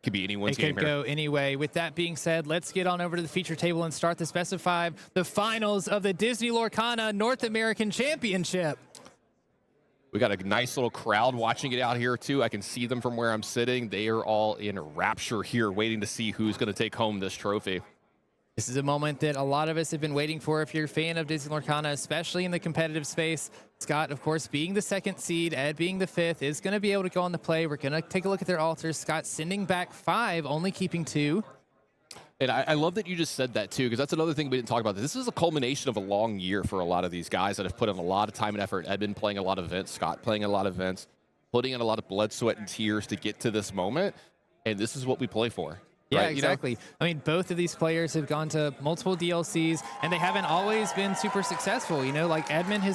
Could be anyone's game here. It could go anyway. With that being said, let's get on over to the feature table and start the Specify, the finals of the Disney Lorcana North American Championship. We got a nice little crowd watching it out here, too. I can see them from where I'm sitting. They are all in rapture here, waiting to see who's going to take home this trophy. This is a moment that a lot of us have been waiting for if you're a fan of Disney Lorcana, especially in the competitive space. Scott, of course, being the 2nd seed, Ed being the 5th, is going to be able to go on the play. We're going to take a look at their altars. Scott sending back 5, only keeping 2. And I love that you just said that, too, because that's another thing we didn't talk about. This is a culmination of a long year for a lot of these guys that have put in a lot of time and effort. Edmond playing a lot of events, Scott playing a lot of events, putting in a lot of blood, sweat, and tears to get to this moment. And this is what we play for. Yeah, right? exactly. You know? I mean, both of these players have gone to multiple DLCs, and they haven't always been super successful. You know, like Edmond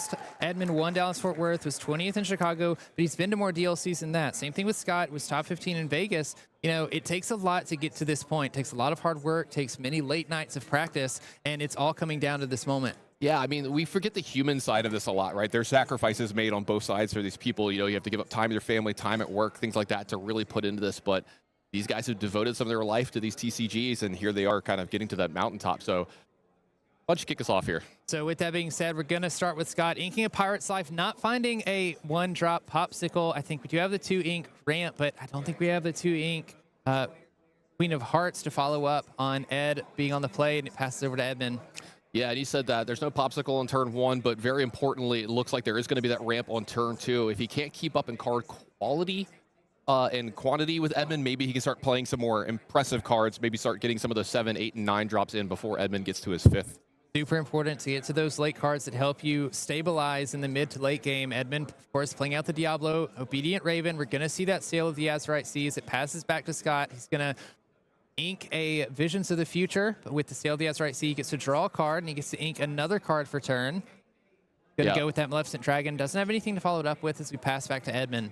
won Dallas-Fort Worth, was 20th in Chicago, but he's been to more DLCs than that. Same thing with Scott, was top 15 in Vegas. You know, it takes a lot to get to this point. It takes a lot of hard work, takes many late nights of practice, and it's all coming down to this moment. Yeah, I mean, we forget the human side of this a lot, right? There's sacrifices made on both sides for these people. You know, you have to give up time with your family, time at work, things like that to really put into this, but these guys have devoted some of their life to these TCGs, and here they are kind of getting to that mountaintop. So why don't you kick us off here? So with that being said, we're going to start with Scott inking a Pirate's Life, not finding a 1-drop Pawpsicle. I think we do have the 2-ink ramp, but I don't think we have the 2-ink Queen of Hearts to follow up on Ed being on the play, and it passes over to Edmond. Yeah, and he said that there's no Pawpsicle on turn 1, but very importantly, it looks like there is going to be that ramp on turn 2. If he can't keep up in card quality, and quantity with Edmond, maybe he can start playing some more impressive cards, maybe start getting some of those 7, 8, and 9 drops in before Edmond gets to his 5th. Super important to get to those late cards that help you stabilize in the mid to late game. Edmond, of course, playing out the Diablo, Obedient Raven. We're going to see that Sail of the Azurite Seas. It passes back to Scott. He's going to ink a Visions of the Future, but with the Sail of the Azurite Sea, he gets to draw a card, and he gets to ink another card for turn. Going to go with that Maleficent Dragon. Doesn't have anything to follow it up with as we pass back to Edmond.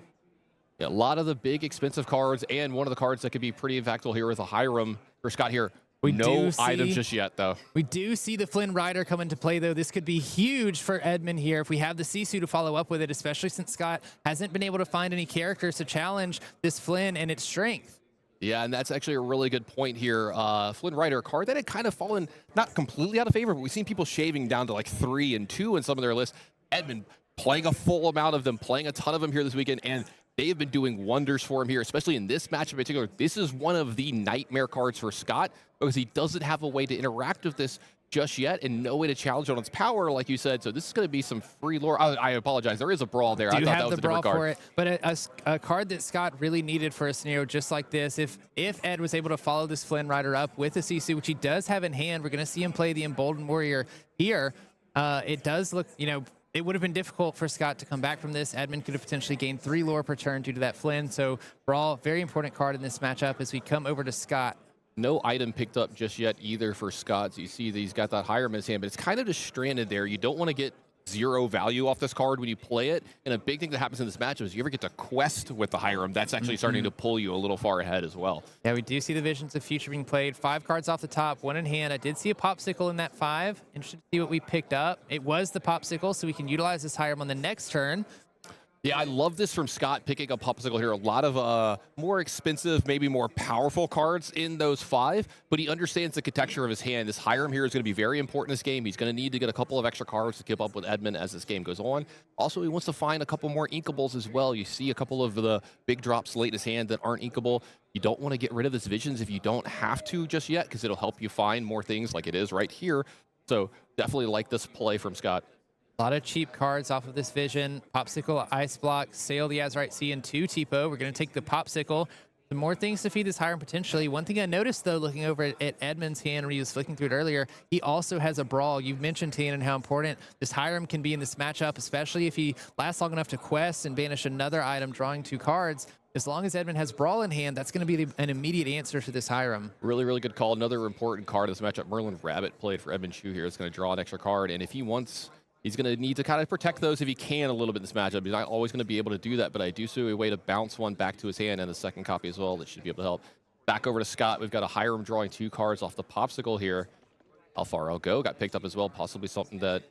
Yeah, a lot of the big expensive cards, and one of the cards that could be pretty impactful here is a Hiram for Scott here. No items just yet, though. We do see the Flynn Rider come into play, though. This could be huge for Edmond here if we have the Sisu to follow up with it, especially since Scott hasn't been able to find any characters to challenge this Flynn and its strength. Yeah, and that's actually a really good point here. Flynn Rider, a card that had kind of fallen not completely out of favor, but we've seen people shaving down to like 3 and 2 in some of their lists. Edmond playing a full amount of them, playing a ton of them here this weekend, and they have been doing wonders for him here, especially in this match in particular. This is one of the nightmare cards for Scott because he doesn't have a way to interact with this just yet and no way to challenge it on its power, like you said. So this is going to be some free lore. I apologize. There is a brawl there. I thought that was a different card. For it, but a card that Scott really needed for a scenario just like this. If Ed was able to follow this Flynn Rider up with a Sisu, which he does have in hand, we're going to see him play the Emboldened Warrior here. It does look, you know, it would have been difficult for Scott to come back from this. Edmond could have potentially gained 3 lore per turn due to that Flynn. So Brawl, very important card in this matchup as we come over to Scott. No item picked up just yet either for Scott. So you see that he's got that Hiram in his hand, but it's kind of just stranded there. You don't want to get 0 value off this card when you play it. And a big thing that happens in this matchup is you ever get to quest with the Hiram, that's actually starting to pull you a little far ahead as well. Yeah, we do see the Visions of Future being played. 5 cards off the top, 1 in hand. I did see a Pawpsicle in that 5. Interested to see what we picked up. It was the Pawpsicle, so we can utilize this Hiram on the next turn. Yeah, I love this from Scott, picking up Pawpsicle here. A lot of more expensive, maybe more powerful cards in those 5, but he understands the contexture of his hand. This Hiram here is going to be very important in this game. He's going to need to get a couple of extra cards to keep up with Edmond as this game goes on. Also, he wants to find a couple more inkables as well. You see a couple of the big drops late in his hand that aren't inkable. You don't want to get rid of this Visions if you don't have to just yet, because it'll help you find more things like it is right here. So definitely like this play from Scott. A lot of cheap cards off of this Vision. Pawpsicle, Ice Block, Sail the Azurite Sea, and 2 Tipo. We're going to take the Pawpsicle. Some more things to feed this Hiram potentially. One thing I noticed, though, looking over at Edmond's hand when he was flicking through it earlier, he also has a Brawl. You've mentioned, Tannen, how important this Hiram can be in this matchup, especially if he lasts long enough to quest and banish another item, drawing 2 cards. As long as Edmond has Brawl in hand, that's going to be an immediate answer to this Hiram. Really, really good call. Another important card in this matchup, Merlin Rabbit played for Edmond Chiu here. It's going to draw an extra card, and if he wants... He's going to need to kind of protect those if he can a little bit in this matchup. He's not always going to be able to do that, but I do see a way to bounce one back to his hand and a second copy as well that should be able to help. Back over to Scott. We've got a Hiram drawing 2 cards off the Pawpsicle here. How far I'll go got picked up as well, possibly something that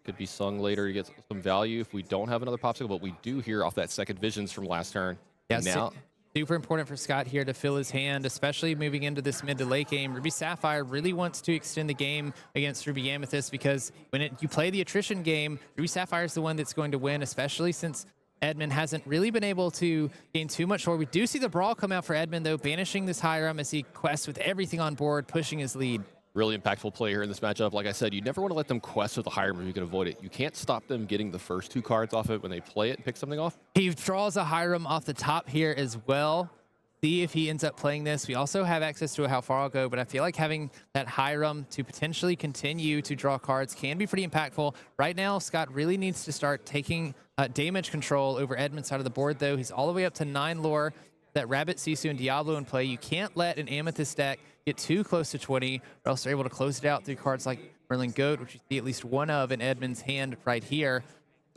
could be sung later to get some value if we don't have another Pawpsicle, but we do here off that second Visions from last turn. Yeah, now, Super important for Scott here to fill his hand, especially moving into this mid to late game. Ruby Sapphire really wants to extend the game against Ruby Amethyst because when you play the attrition game, Ruby Sapphire is the one that's going to win, especially since Edmond hasn't really been able to gain too much more. We do see the brawl come out for Edmond, though, banishing this Hiram as he quests with everything on board, pushing his lead. Really impactful play here in this matchup. Like I said, you never want to let them quest with the Hiram if you can avoid it. You can't stop them getting the first 2 cards off it when they play it and pick something off. He draws a Hiram off the top here as well. See if he ends up playing this. We also have access to How Far I'll Go, but I feel like having that Hiram to potentially continue to draw cards can be pretty impactful. Right now, Scott really needs to start taking damage control over Edmond's side of the board, though. He's all the way up to 9 lore. That Rabbit, Sisu, and Diablo in play. You can't let an Amethyst deck get too close to 20, or else they're able to close it out through cards like Merlin Goat, which you see at least one of in Edmond's hand right here.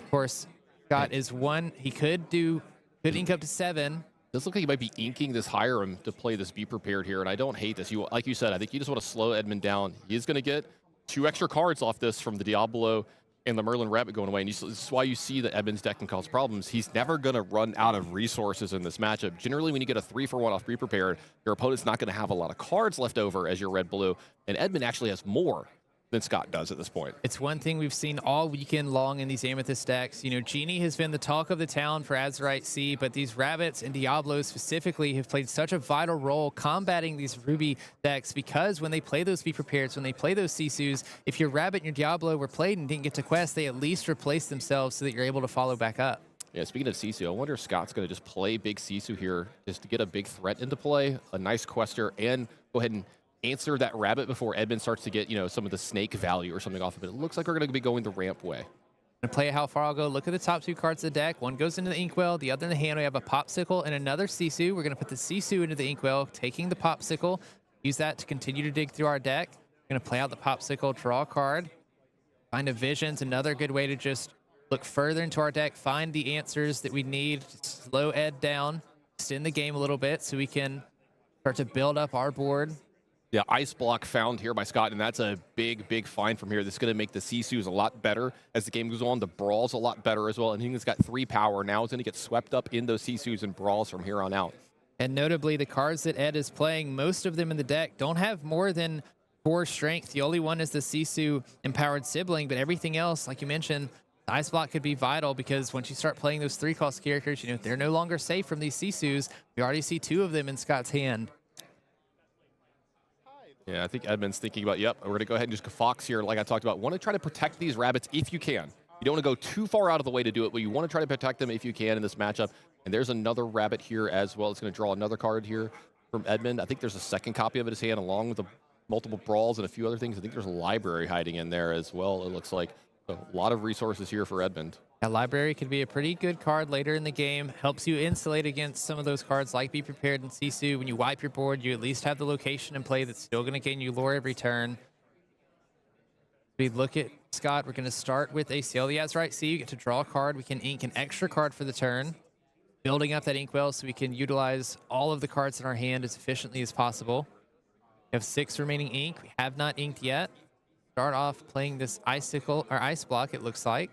Of course, Scott is one. He could ink up to 7. Does look like he might be inking this Hiram to play this Be Prepared here, and I don't hate this. Like you said, I think you just want to slow Edmond down. He is going to get 2 extra cards off this from the Diablo and the Merlin Rabbit going away, and this is why you see that Edmond's deck can cause problems. He's never going to run out of resources in this matchup. Generally, when you get a 3-for-1 off Be Prepared, your opponent's not going to have a lot of cards left over as your red-blue, and Edmond actually has more than Scott does at this point. It's one thing we've seen all weekend long in these Amethyst decks. You know, Genie has been the talk of the town for Azurite Sea, but these Rabbits and Diablos specifically have played such a vital role combating these Ruby decks because when they play those Be Prepared, when they play those Sisus, if your Rabbit and your Diablo were played and didn't get to quest, they at least replace themselves so that you're able to follow back up. Yeah, speaking of Sisu, I wonder if Scott's going to just play big Sisu here just to get a big threat into play, a nice quester, and go ahead and answer that Rabbit before Edmond starts to get, some of the snake value or something off of it. It looks like we're going to be going the ramp way. Gonna play How Far I'll Go. Look at the top 2 cards of the deck. One goes into the Inkwell, the other in the hand. We have a Pawpsicle and another Sisu. We're going to put the Sisu into the Inkwell, taking the Pawpsicle, use that to continue to dig through our deck. We're going to play out the Pawpsicle, draw a card. Find a Vision's another good way to just look further into our deck, find the answers that we need to slow Ed down, extend the game a little bit so we can start to build up our board. Yeah, Ice Block found here by Scott, and that's a big, big find from here. This is going to make the Sisus a lot better as the game goes on. The Brawl's a lot better as well, and he's got 3 power. Now he's going to get swept up in those Sisus and Brawls from here on out. And notably, the cards that Ed is playing, most of them in the deck don't have more than 4 strength. The only one is the Sisu Empowered Sibling, but everything else, like you mentioned, the Ice Block could be vital because once you start playing those 3-cost characters, they're no longer safe from these Sisus. We already see 2 of them in Scott's hand. Yeah, I think Edmond's thinking about, we're going to go ahead and just Fox here, like I talked about. Want to try to protect these Rabbits if you can. You don't want to go too far out of the way to do it, but you want to try to protect them if you can in this matchup. And there's another Rabbit here as well. It's going to draw another card here from Edmond. I think there's a second copy of it in his hand along with the multiple Brawls and a few other things. I think there's a Library hiding in there as well, it looks like. So a lot of resources here for Edmond. That Library could be a pretty good card later in the game. Helps you insulate against some of those cards like Be Prepared and Sisu. When you wipe your board, you at least have the location in play that's still going to gain you lore every turn. We look at Scott. We're going to start with a Sail the Azurite Sea. You get to draw a card. We can ink an extra card for the turn. Building up that Inkwell so we can utilize all of the cards in our hand as efficiently as possible. We have 6 remaining ink. We have not inked yet. Start off playing this Icicle or Ice Block, it looks like.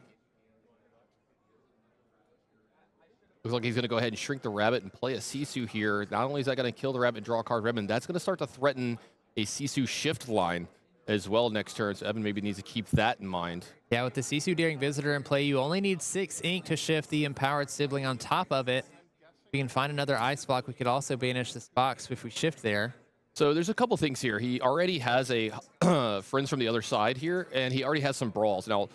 Looks like he's going to go ahead and shrink the Rabbit and play a Sisu here. Not only is that going to kill the Rabbit and draw a card, Edmond, that's going to start to threaten a Sisu shift line as well next turn. So Edmond maybe needs to keep that in mind. Yeah, with the Sisu Daring Visitor in play, you only need 6 ink to shift the Empowered Sibling on top of it. If we can find another Ice Block, we could also banish this box if we shift there. So there's a couple things here. He already has a Friends from the Other Side here, and he already has some Brawls. Now,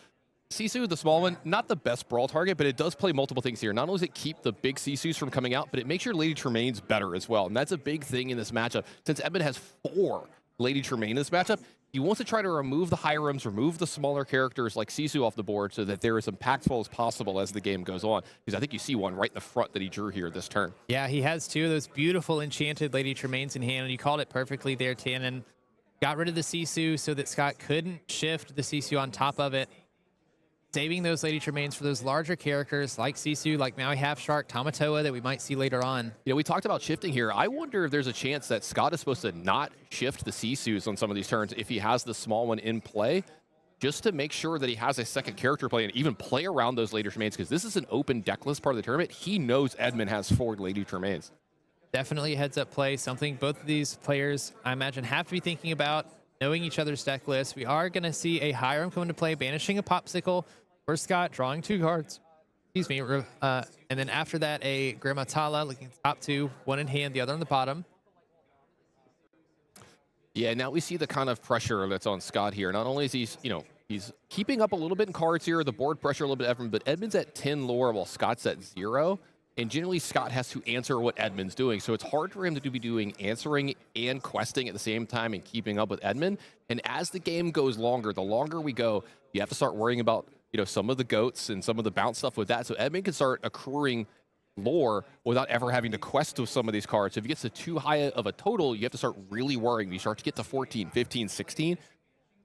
Sisu, the small one, not the best Brawl target, but it does play multiple things here. Not only does it keep the big Sisus from coming out, but it makes your Lady Tremaines better as well. And that's a big thing in this matchup. Since Edmond has 4 Lady Tremaine in this matchup, he wants to try to remove the Hirams, remove the smaller characters like Sisu off the board so that they're as impactful as possible as the game goes on. Because I think you see one right in the front that he drew here this turn. Yeah, he has 2 of those beautiful enchanted Lady Tremaines in hand, and you called it perfectly there, Tannen. Got rid of the Sisu so that Scott couldn't shift the Sisu on top of it. Saving those Lady Tremaines for those larger characters like Sisu, like Maui Half Shark, Tamatoa that we might see later on. We talked about shifting here. I wonder if there's a chance that Scott is supposed to not shift the Sisus on some of these turns if he has the small one in play, just to make sure that he has a second character play and even play around those Lady Tremaines, because this is an open deck list part of the tournament. He knows Edmond has 4 Lady Tremaines. Definitely a heads-up play, something both of these players, I imagine, have to be thinking about, knowing each other's deck lists. We are going to see a Hiram come into play, banishing a Pawpsicle for Scott, drawing 2 cards. Excuse me. And then after that, a Grammatala, looking at the top 2, one in hand, the other on the bottom. Yeah, now we see the kind of pressure that's on Scott here. Not only is he's keeping up a little bit in cards here, the board pressure a little bit, Edmond, but Edmond's at 10 lore while Scott's at 0. And generally, Scott has to answer what Edmond's doing. So it's hard for him to be doing answering and questing at the same time and keeping up with Edmond. And as the game goes longer, the longer we go, you have to start worrying about, some of the goats and some of the bounce stuff with that. So Edmond can start accruing lore without ever having to quest with some of these cards. So if he gets to too high of a total, you have to start really worrying. You start to get to 14, 15, 16.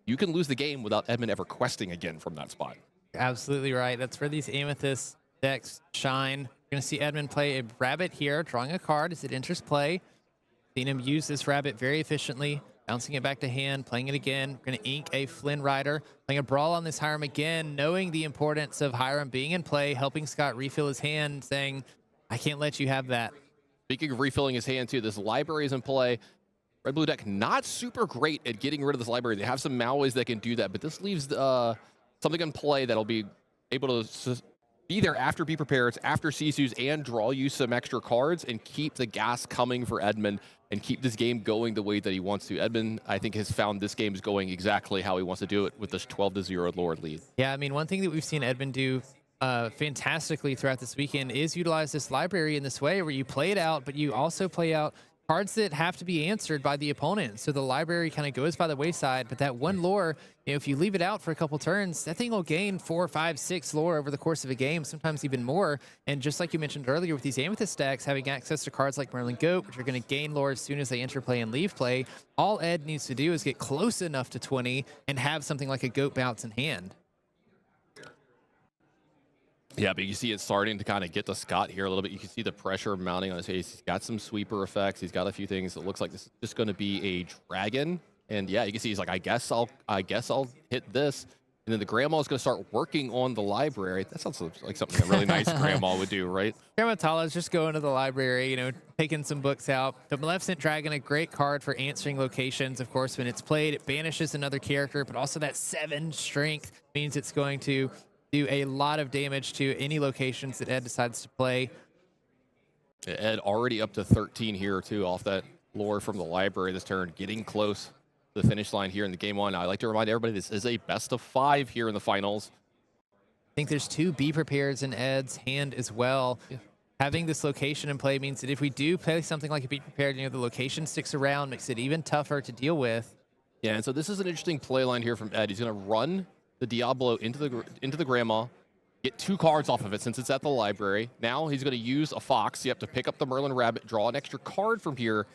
You can lose the game without Edmond ever questing again from that spot. Absolutely right. That's where these Amethyst decks shine. You're going to see Edmond play a rabbit here, drawing a card as it enters play. Seen him use this rabbit very efficiently, bouncing it back to hand, playing it again. We're going to ink a Flynn Rider, playing a Brawl on this Hiram again, knowing the importance of Hiram being in play, helping Scott refill his hand, saying, I can't let you have that. Speaking of refilling his hand, too, this library is in play. Red-blue deck not super great at getting rid of this library. They have some Mauis that can do that, but this leaves something in play that'll be able to be there after Be Prepared, after Sisu's, and draw you some extra cards and keep the gas coming for Edmond and keep this game going the way that he wants to. Edmond, I think, has found this game's going exactly how he wants to do it with this 12-0 Lord lead. Yeah, I mean, one thing that we've seen Edmond do fantastically throughout this weekend is utilize this library in this way where you play it out, but you also play out cards that have to be answered by the opponent. So the library kind of goes by the wayside, but that one lore, if you leave it out for a couple turns, that thing will gain 4, 5, 6 lore over the course of a game, sometimes even more. And just like you mentioned earlier with these Amethyst decks, having access to cards like Merlin Goat, which are going to gain lore as soon as they enter play and leave play, all Ed needs to do is get close enough to 20 and have something like a Goat bounce in hand. Yeah, but you see it starting to kind of get to Scott here a little bit. You can see the pressure mounting on his face. He's got some sweeper effects. He's got a few things. It looks like this is just going to be a dragon. And yeah, you can see he's like, I guess I'll hit this. And then the grandma is going to start working on the library. That sounds like something a really nice grandma would do, right? Grandma Tala is just going to the library, taking some books out. The Maleficent Dragon, a great card for answering locations. Of course, when it's played, it banishes another character, but also that 7 strength means it's going to do a lot of damage to any locations that Ed decides to play. Ed already up to 13 here, too, off that lore from the library this turn, getting close to the finish line here in the game 1. Now, I like to remind everybody this is a best of 5 here in the finals. I think there's 2 Be Prepareds in Ed's hand as well. Yeah. Having this location in play means that if we do play something like a Be Prepared, the location sticks around, makes it even tougher to deal with. Yeah, and so this is an interesting play line here from Ed. He's going to run the Diablo into the grandma, get 2 cards off of it since it's at the library. Now he's going to use a fox. You have to pick up the Merlin Rabbit, draw an extra card from here.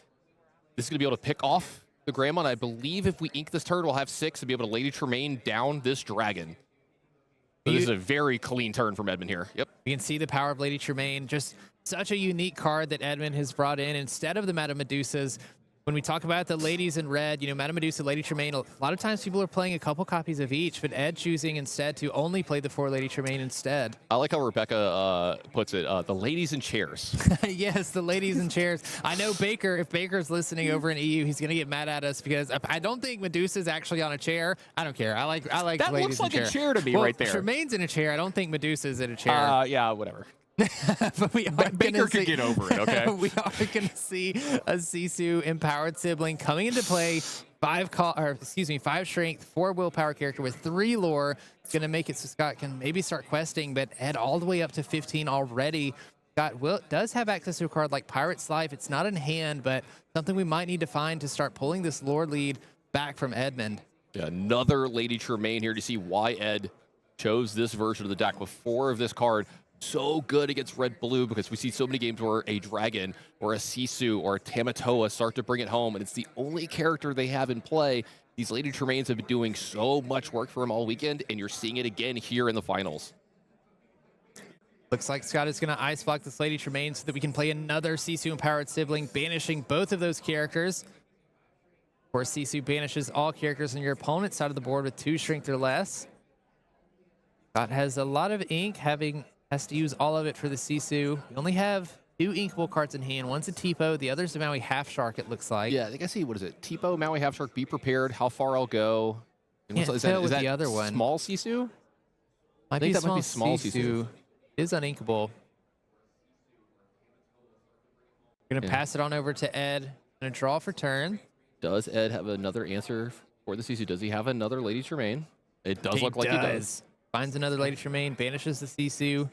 This is going to be able to pick off the grandma, and I believe if we ink this turn, we'll have 6 and be able to Lady Tremaine down this dragon. So this is a very clean turn from Edmond here. Yep. You can see the power of Lady Tremaine. Just such a unique card that Edmond has brought in instead of the Madame Medusas. When we talk about the ladies in red, Madame Medusa, Lady Tremaine, a lot of times people are playing a couple copies of each, but Ed choosing instead to only play the 4 Lady Tremaine instead. I like how Rebecca puts it, the ladies in chairs. Yes, the ladies in chairs. I know Baker, if Baker's listening over in EU, he's going to get mad at us because I don't think Medusa's actually on a chair. I don't care. I like that ladies in looks like chair. a chair to me right there. Tremaine's in a chair. I don't think Medusa's in a chair. Yeah, whatever. But Baker could get over it, okay? We are going to see a Sisu empowered sibling coming into play. 5 strength, 4 willpower character with 3 lore. It's going to make it so Scott can maybe start questing, but Ed all the way up to 15 already. Scott does have access to a card like Pirate's Life. It's not in hand, but something we might need to find to start pulling this lore lead back from Edmond. Yeah, another Lady Tremaine here to see why Ed chose this version of the deck with 4 of this card. So good against red-blue because we see so many games where a dragon or a Sisu or a Tamatoa start to bring it home, and it's the only character they have in play. These Lady Tremaines have been doing so much work for him all weekend, and you're seeing it again here in the finals. Looks like Scott is going to ice block this Lady Tremaine so that we can play another Sisu empowered sibling, banishing both of those characters. Of course, Sisu banishes all characters on your opponent's side of the board with 2 strength or less. Scott has a lot of ink, has to use all of it for the Sisu. We only have 2 inkable cards in hand. One's a Tipo, the other's a Maui Half Shark, it looks like. Yeah, I think I see, what is it? Tipo, Maui Half Shark, Be Prepared, How Far I'll Go. And Can't is tell with that the other one. Small Sisu? Might think be that might be small Sisu. Is uninkable. Gonna Yeah. pass it on over to Ed. Gonna draw for turn. Does Ed have another answer for the Sisu? Does he have another Lady Tremaine? It does look like he does. Finds another Lady Tremaine, banishes the Sisu.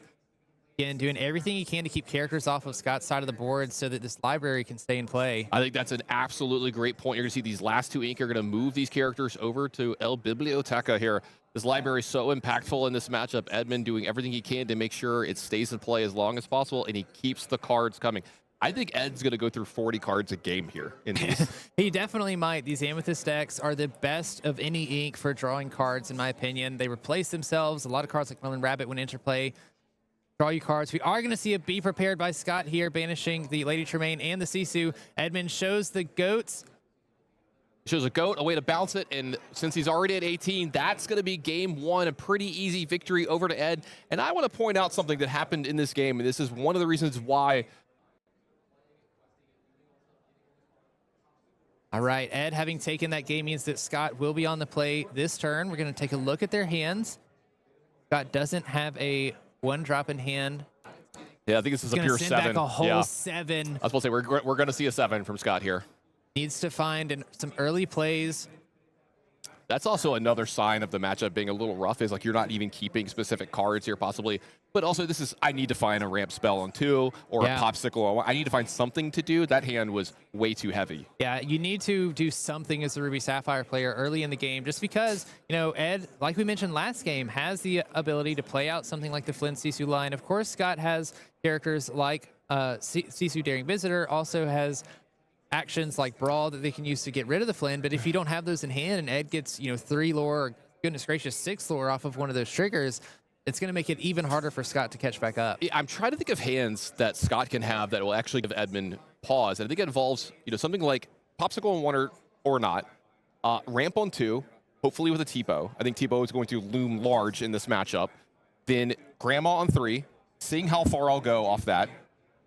Again, doing everything he can to keep characters off of Scott's side of the board so that this library can stay in play. I think that's an absolutely great point. You're going to see these last 2 ink are going to move these characters over to El Biblioteca here. This library is so impactful in this matchup. Edmond doing everything he can to make sure it stays in play as long as possible, and he keeps the cards coming. I think Ed's going to go through 40 cards a game here in these. He definitely might. These Amethyst decks are the best of any ink for drawing cards, in my opinion. They replace themselves. A lot of cards like Merlin Rabbit when interplay draw you cards. We are going to see a Be Prepared by Scott here, banishing the Lady Tremaine and the Sisu. Edmond shows the goats. Shows a goat, a way to bounce it, and since he's already at 18, that's going to be game 1, a pretty easy victory over to Ed. And I want to point out something that happened in this game, and this is one of the reasons why. All right, Ed having taken that game means that Scott will be on the play this turn. We're going to take a look at their hands. Scott doesn't have a 1-drop in hand. Yeah, I think this is a pure 7. Back a whole yeah. 7. I was supposed to say, we're going to see a 7 from Scott here. Needs to find some early plays. That's also another sign of the matchup being a little rough, is like you're not even keeping specific cards here possibly. But also this is, I need to find a ramp spell on 2 or a Pawpsicle. I need to find something to do. That hand was way too heavy. Yeah, you need to do something as a Ruby Sapphire player early in the game, just because, you know, Ed, like we mentioned last game, has the ability to play out something like the Flynn Sisu line. Of course, Scott has characters like Sisu Daring Visitor, also has actions like Brawl that they can use to get rid of the Flynn. But if you don't have those in hand and Ed gets, 3 lore, or goodness gracious, 6 lore off of one of those triggers, it's going to make it even harder for Scott to catch back up. I'm trying to think of hands that Scott can have that will actually give Edmond pause. And I think it involves, something like Pawpsicle on 1 or not, ramp on 2, hopefully with a Tipo. I think Tipo is going to loom large in this matchup. Then Grandma on 3, seeing how far I'll go off that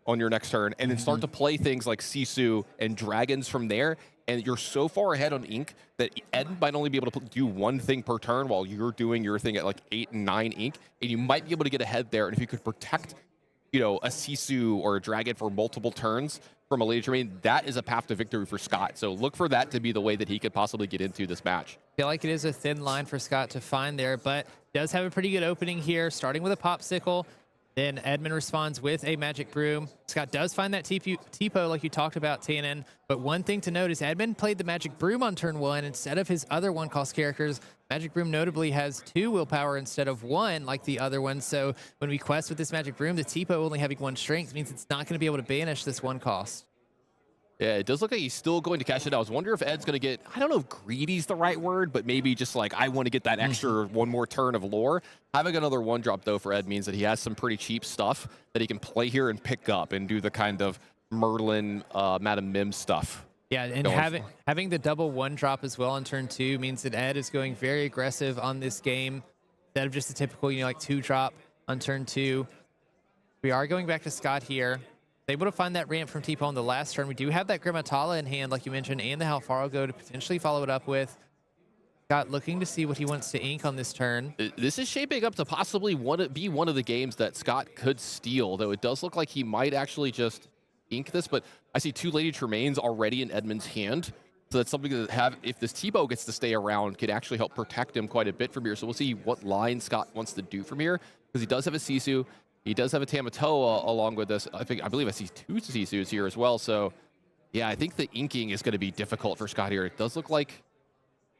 on your next turn, and then start to play things like Sisu and Dragons from there. And you're so far ahead on ink that Ed might only be able to do 1 thing per turn while you're doing your thing at like 8 and 9 ink, and you might be able to get ahead there. And if you could protect, a Sisu or a Dragon for multiple turns from a Lady Tremaine, that is a path to victory for Scott. So look for that to be the way that he could possibly get into this match. I feel like it is a thin line for Scott to find there, but does have a pretty good opening here, starting with a Pawpsicle. Then Edmond responds with a Magic Broom. Scott does find that Tipo, like you talked about, Tannen. But one thing to note is Edmond played the Magic Broom on turn 1 instead of his other 1-cost characters. Magic Broom notably has 2 willpower instead of 1, like the other one. So when we quest with this Magic Broom, the Tipo only having 1 strength means it's not going to be able to banish this 1-cost. Yeah, it does look like he's still going to catch it. I was wondering if Ed's going to get, I don't know if greedy's the right word, but maybe just like, I want to get that extra 1 more turn of lore. Having another 1-drop, though, for Ed means that he has some pretty cheap stuff that he can play here and pick up and do the kind of Merlin, Madam Mim stuff. Yeah, and having the double 1-drop as well on turn 2 means that Ed is going very aggressive on this game instead of just a typical, like 2-drop on turn 2. We are going back to Scott here. Able to find that ramp from Tipo on the last turn. We do have that Grimmatala in hand, like you mentioned, and the How Far I'll Go to potentially follow it up with. Scott looking to see what he wants to ink on this turn. This is shaping up to possibly be one of the games that Scott could steal, though it does look like he might actually just ink this. But I see 2 Lady Tremaines already in Edmond's hand. So that's something that if this Tipo gets to stay around, could actually help protect him quite a bit from here. So we'll see what line Scott wants to do from here, because he does have a Sisu. He does have a Tamatoa along with this. I believe I see 2 Sisus here as well. So, yeah, I think the inking is going to be difficult for Scott here. It does look like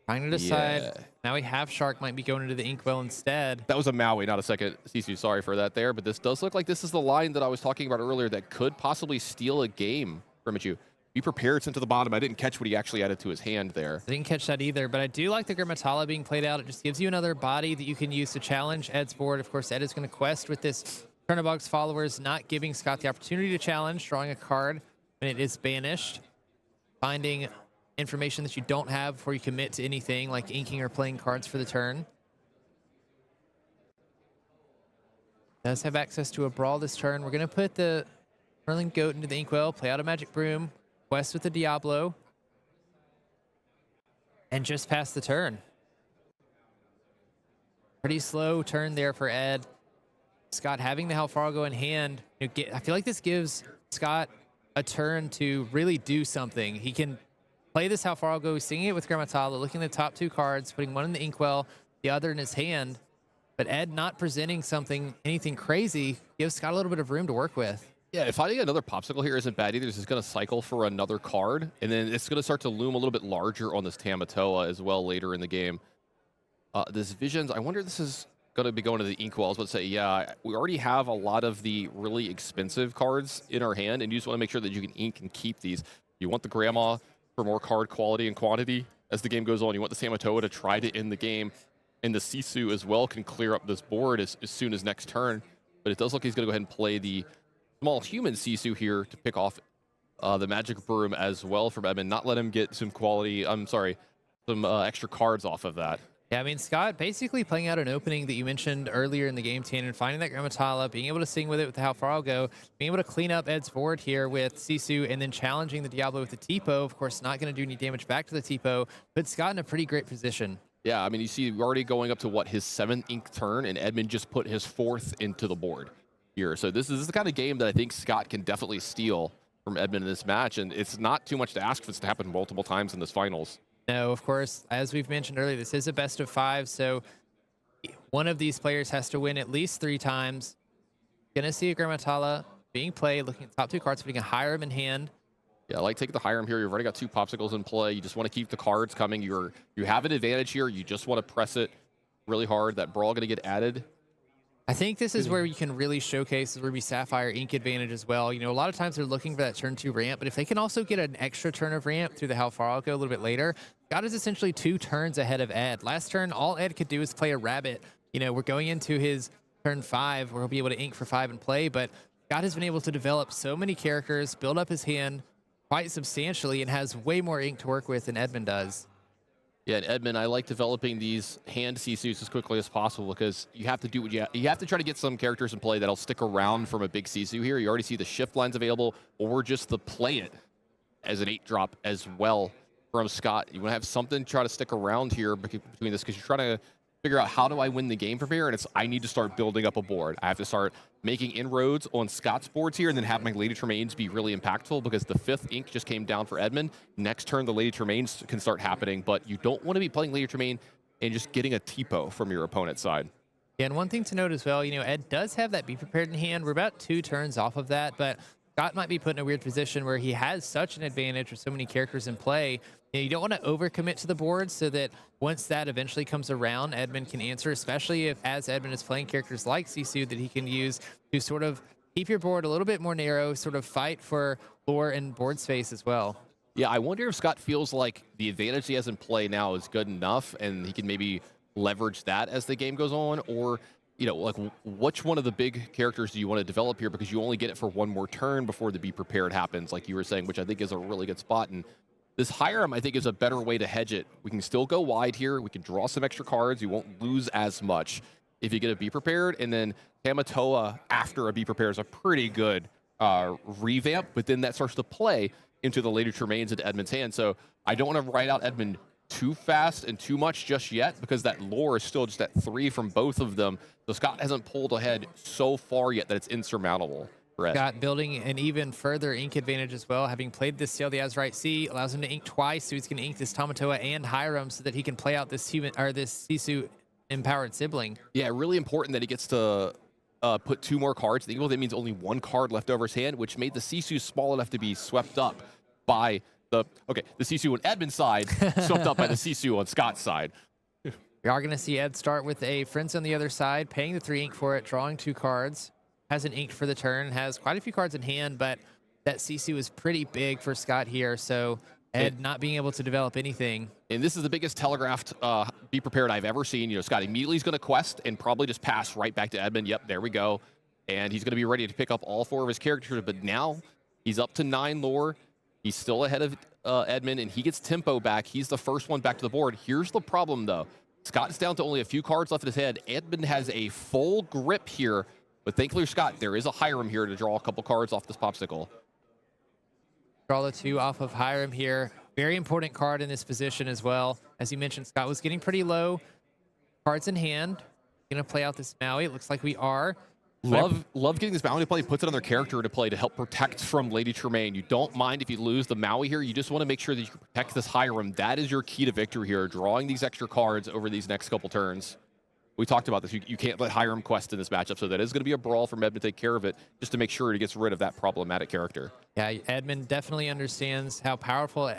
trying to decide. Maui Half Shark might be going into the Inkwell instead. That was a Maui, not a second Sisu. Sorry for that there. But this does look like this is the line that I was talking about earlier that could possibly steal a game from you. Be prepared sent to the bottom. I didn't catch what he actually added to his hand there. I didn't catch that either, but I do like the Grimmatala being played out. It just gives you another body that you can use to challenge Ed's board. Of course, Ed is going to quest with this Turnabog's followers, not giving Scott the opportunity to challenge, drawing a card when it is banished, finding information that you don't have before you commit to anything, like inking or playing cards for the turn. Does have access to a Brawl this turn. We're going to put the Merlin Goat into the Inkwell, play out a Magic Broom, quest with the Diablo, and just pass the turn. Pretty slow turn there for Ed. Scott having the Halfargo in hand. I feel like this gives Scott a turn to really do something. He can play this Halfargo, singing it with Grammatala, looking at the top 2 cards, putting one in the Inkwell, the other in his hand. But Ed not presenting anything crazy, gives Scott a little bit of room to work with. Yeah, finding another Pawpsicle here isn't bad either. This is going to cycle for another card, and then it's going to start to loom a little bit larger on this Tamatoa as well later in the game. This Visions, I wonder if this is going to be going to the Inkwell. I was about to say, yeah, we already have a lot of the really expensive cards in our hand, and you just want to make sure that you can ink and keep these. You want the Grandma for more card quality and quantity as the game goes on. You want the Tamatoa to try to end the game, and the Sisu as well can clear up this board as soon as next turn. But it does look like he's going to go ahead and play the small human Sisu here to pick off the Magic Broom as well from Edmond, not let him get some some extra cards off of that. Yeah, I mean, Scott basically playing out an opening that you mentioned earlier in the game, Tannen, finding that Grammatala, being able to sing with it with the Halfargo, being able to clean up Ed's board here with Sisu, and then challenging the Diablo with the Tipo. Of course, not going to do any damage back to the Tipo, but Scott in a pretty great position. Yeah, I mean, you see we're already going up to, his 7th ink turn, and Edmond just put his 4th into the board here. So this is the kind of game that I think Scott can definitely steal from Edmond in this match, and it's not too much to ask for this to happen multiple times in this finals. No, of course, as we've mentioned earlier, this is a best of 5, so one of these players has to win at least 3 times. Gonna see a Grammatala being played, looking at top 2 cards, putting a Hiram in hand. Yeah, I like taking the Hiram here. You've already got 2 Pawpsicles in play. You just want to keep the cards coming. You have an advantage here. You just want to press it really hard. That Brawl going to get added. I think this is where you can really showcase the Ruby Sapphire ink advantage as well. You know, a lot of times they're looking for that turn 2 ramp, but if they can also get an extra turn of ramp through the Halfargo a little bit later, Scott is essentially 2 turns ahead of Ed. Last turn, all Ed could do is play a rabbit. You know, we're going into his turn 5 where he'll be able to ink for 5 and play, but Scott has been able to develop so many characters, build up his hand quite substantially, and has way more ink to work with than Edmond does. Yeah, and Edmond, I like developing these hand Sisus as quickly as possible because you have to do what you have to try to get some characters in play that'll stick around from a big Sisu here. You already see the shift lines available, or just the play it as an 8-drop as well from Scott. You want to have something to try to stick around here between this because you're trying to figure out how do I win the game from here, and it's I need to start building up a board. I have to start making inroads on Scott's boards here and then have my Lady Tremaines be really impactful because the 5th ink just came down for Edmond. Next turn, the Lady Tremaines can start happening, but you don't want to be playing Lady Tremaine and just getting a Tipo from your opponent's side. Yeah, and one thing to note as well, you know, Ed does have that Be Prepared in hand. We're about 2 turns off of that, but Scott might be put in a weird position where he has such an advantage with so many characters in play. You know, you don't want to overcommit to the board so that once that eventually comes around, Edmond can answer, especially if as Edmond is playing characters like Sisu that he can use to sort of keep your board a little bit more narrow, sort of fight for lore and board space as well. Yeah, I wonder if Scott feels like the advantage he has in play now is good enough and he can maybe leverage that as the game goes on, or you know, like which one of the big characters do you want to develop here because you only get it for 1 more turn before the Be Prepared happens, like you were saying, which I think is a really good spot. And this Hiram, I think, is a better way to hedge it. We can still go wide here. We can draw some extra cards. You won't lose as much if you get a Be Prepared. And then Tamatoa after a Be Prepared is a pretty good revamp, but then that starts to play into the Lady Tremaines into Edmond's hand. So I don't want to write out Edmond too fast and too much just yet because that lore is still just at 3 from both of them. So Scott hasn't pulled ahead so far yet that it's insurmountable. Scott building an even further ink advantage as well. Having played this Sail the Azurite Sea allows him to ink twice, so he's going to ink this Tamatoa and Hiram so that he can play out this this Sisu empowered sibling. Yeah, really important that he gets to put 2 more cards. That means only 1 card left over his hand, which made the Sisu small enough to be swept up by the Sisu on Edmond's side, swept up by the Sisu on Scott's side. We are going to see Ed start with a Friends on the other side, paying the 3 ink for it, drawing 2 cards. Hasn't inked for the turn, has quite a few cards in hand, but that Sisu is pretty big for Scott here, so Ed not being able to develop anything. And this is the biggest telegraphed Be Prepared I've ever seen. You know, Scott immediately is going to quest and probably just pass right back to Edmond. Yep, there we go. And he's going to be ready to pick up all 4 of his characters, but now he's up to 9 lore. He's still ahead of Edmond, and he gets tempo back. He's the first one back to the board. Here's the problem, though. Scott is down to only a few cards left in his head. Edmond has a full grip here But thankfully, Scott, there is a Hiram here to draw a couple cards off this Popsicle. Draw the 2 off of Hiram here. Very important card in this position as well. As you mentioned, Scott was getting pretty low. Cards in hand. Going to play out this Maui. It looks like we are. Love getting this Maui to play. Puts it on their character to play to help protect from Lady Tremaine. You don't mind if you lose the Maui here. You just want to make sure that you can protect this Hiram. That is your key to victory here, drawing these extra cards over these next couple turns. We talked about this. You can't let Hiram quest in this matchup, so that is going to be a brawl for Edmond to take care of it, just to make sure he gets rid of that problematic character. Yeah, Edmond definitely understands how powerful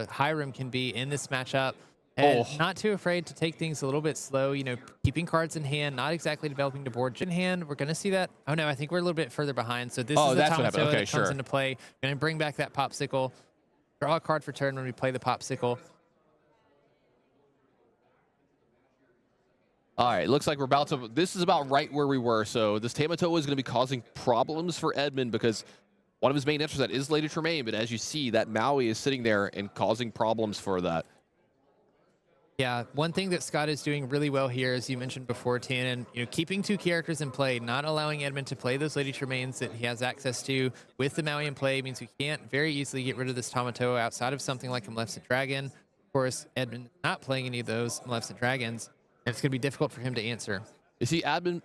Hiram can be in this matchup. And not too afraid to take things a little bit slow, you know, keeping cards in hand, not exactly developing the board in hand. We're going to see that. Oh, no, I think we're a little bit further behind. So this is the Tamatoa that comes into play. Going to bring back that Popsicle. Draw a card for turn when we play the Popsicle. All right, looks like we're about to... This is about right where we were. So this Tamatoa is going to be causing problems for Edmond because one of his main interests is Lady Tremaine. But as you see, that Maui is sitting there and causing problems for that. Yeah, one thing that Scott is doing really well here, as you mentioned before, Tannen, you know, keeping 2 characters in play, not allowing Edmond to play those Lady Tremaines that he has access to with the Maui in play means we can't very easily get rid of this Tamatoa outside of something like a Maleficent Dragon. Of course, Edmond not playing any of those Maleficent Dragons, and it's going to be difficult for him to answer. You see Edmond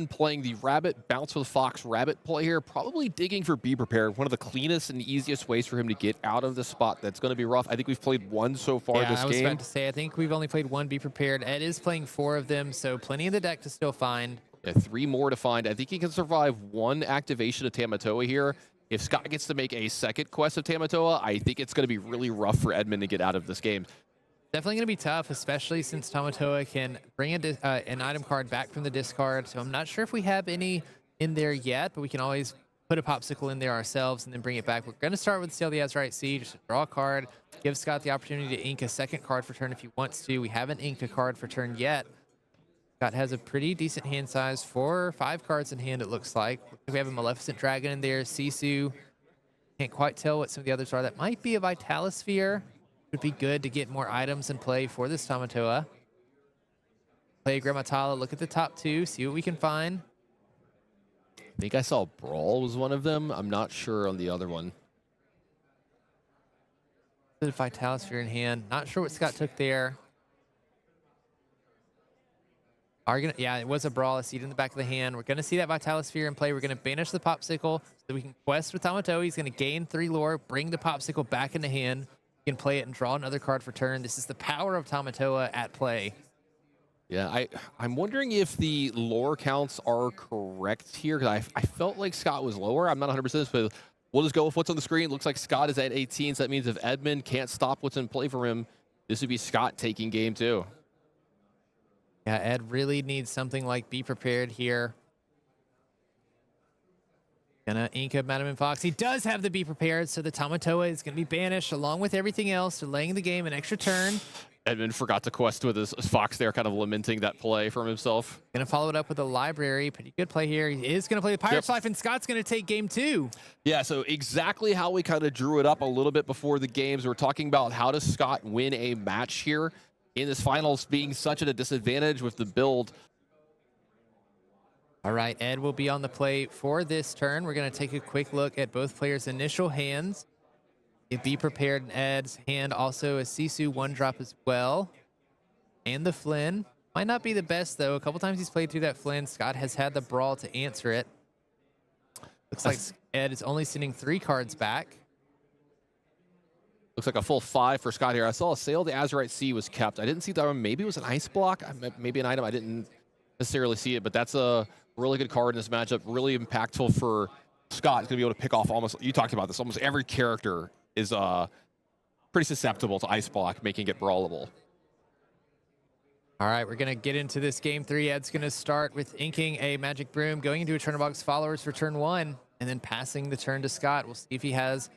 playing the rabbit, bounce with fox rabbit play here, probably digging for Be Prepared, one of the cleanest and easiest ways for him to get out of the spot that's going to be rough. I think we've played 1 so far this game. I was about to say, I think we've only played 1 Be Prepared. Ed is playing 4 of them, so plenty of the deck to still find. Yeah, 3 more to find. I think he can survive 1 activation of Tamatoa here. If Scott gets to make a second quest of Tamatoa, I think it's going to be really rough for Edmond to get out of this game. Definitely going to be tough, especially since Tamatoa can bring an item card back from the discard. So I'm not sure if we have any in there yet, but we can always put a Popsicle in there ourselves and then bring it back. We're going to start with Sail the Azurite Sea, just to draw a card, give Scott the opportunity to ink a second card for turn if he wants to. We haven't inked a card for turn yet. Scott has a pretty decent hand size, 4 or 5 cards in hand, it looks like. We have a Maleficent Dragon in there, Sisu. Can't quite tell what some of the others are. That might be a Vitalisphere. Would be good to get more items in play for this Tamatoa. Play Grammatala, look at the top 2, see what we can find. I think I saw Brawl was one of them. I'm not sure on the other one. The Vitalisphere in hand. Not sure what Scott took there. Yeah, it was a Brawl. I see it in the back of the hand. We're going to see that Vitalisphere in play. We're going to banish the Popsicle so that we can quest with Tamatoa. He's going to gain 3 lore, bring the Popsicle back into hand. You can play it and draw another card for turn. This is the power of Tamatoa at play. Yeah, I'm wondering if the lore counts are correct here, because I felt like Scott was lower. I'm not 100%, but we'll just go with what's on the screen. Looks like Scott is at 18, so that means if Edmond can't stop what's in play for him, this would be Scott taking game 2. Yeah, Ed really needs something like Be Prepared here. Gonna ink up Madam and Fox. He does have the Be Prepared, so the Tamatoa is gonna be banished along with everything else, delaying the game an extra turn. Edmond forgot to quest with his Fox there, kind of lamenting that play from himself. Gonna follow it up with a Library. Pretty good play here. He is gonna play the Pirate's Life, and Scott's gonna take game 2. Yeah, so exactly how we kind of drew it up a little bit before the games. We're talking about how does Scott win a match here in this finals, being such at a disadvantage with the build. All right, Ed will be on the play for this turn. We're going to take a quick look at both players' initial hands. Be Prepared in Ed's hand, also a Sisu 1-drop as well. And the Flynn. Might not be the best, though. A couple times he's played through that Flynn. Scott has had the Brawl to answer it. Looks like Ed is only sending 3 cards back. Looks like a full 5 for Scott here. I saw a Sail the Azurite Sea was kept. I didn't see that one. Maybe it was an Ice Block. Maybe an item. I didn't necessarily see it, but that's a really good card in this matchup. Really impactful for Scott. He's going to be able to pick off almost, you talked about this, almost every character is pretty susceptible to Ice Block, making it brawlable. All right, we're going to get into this game 3. Ed's going to start with inking a Magic Broom, going into a turn of Box Followers for turn 1, and then passing the turn to Scott. We'll see if he has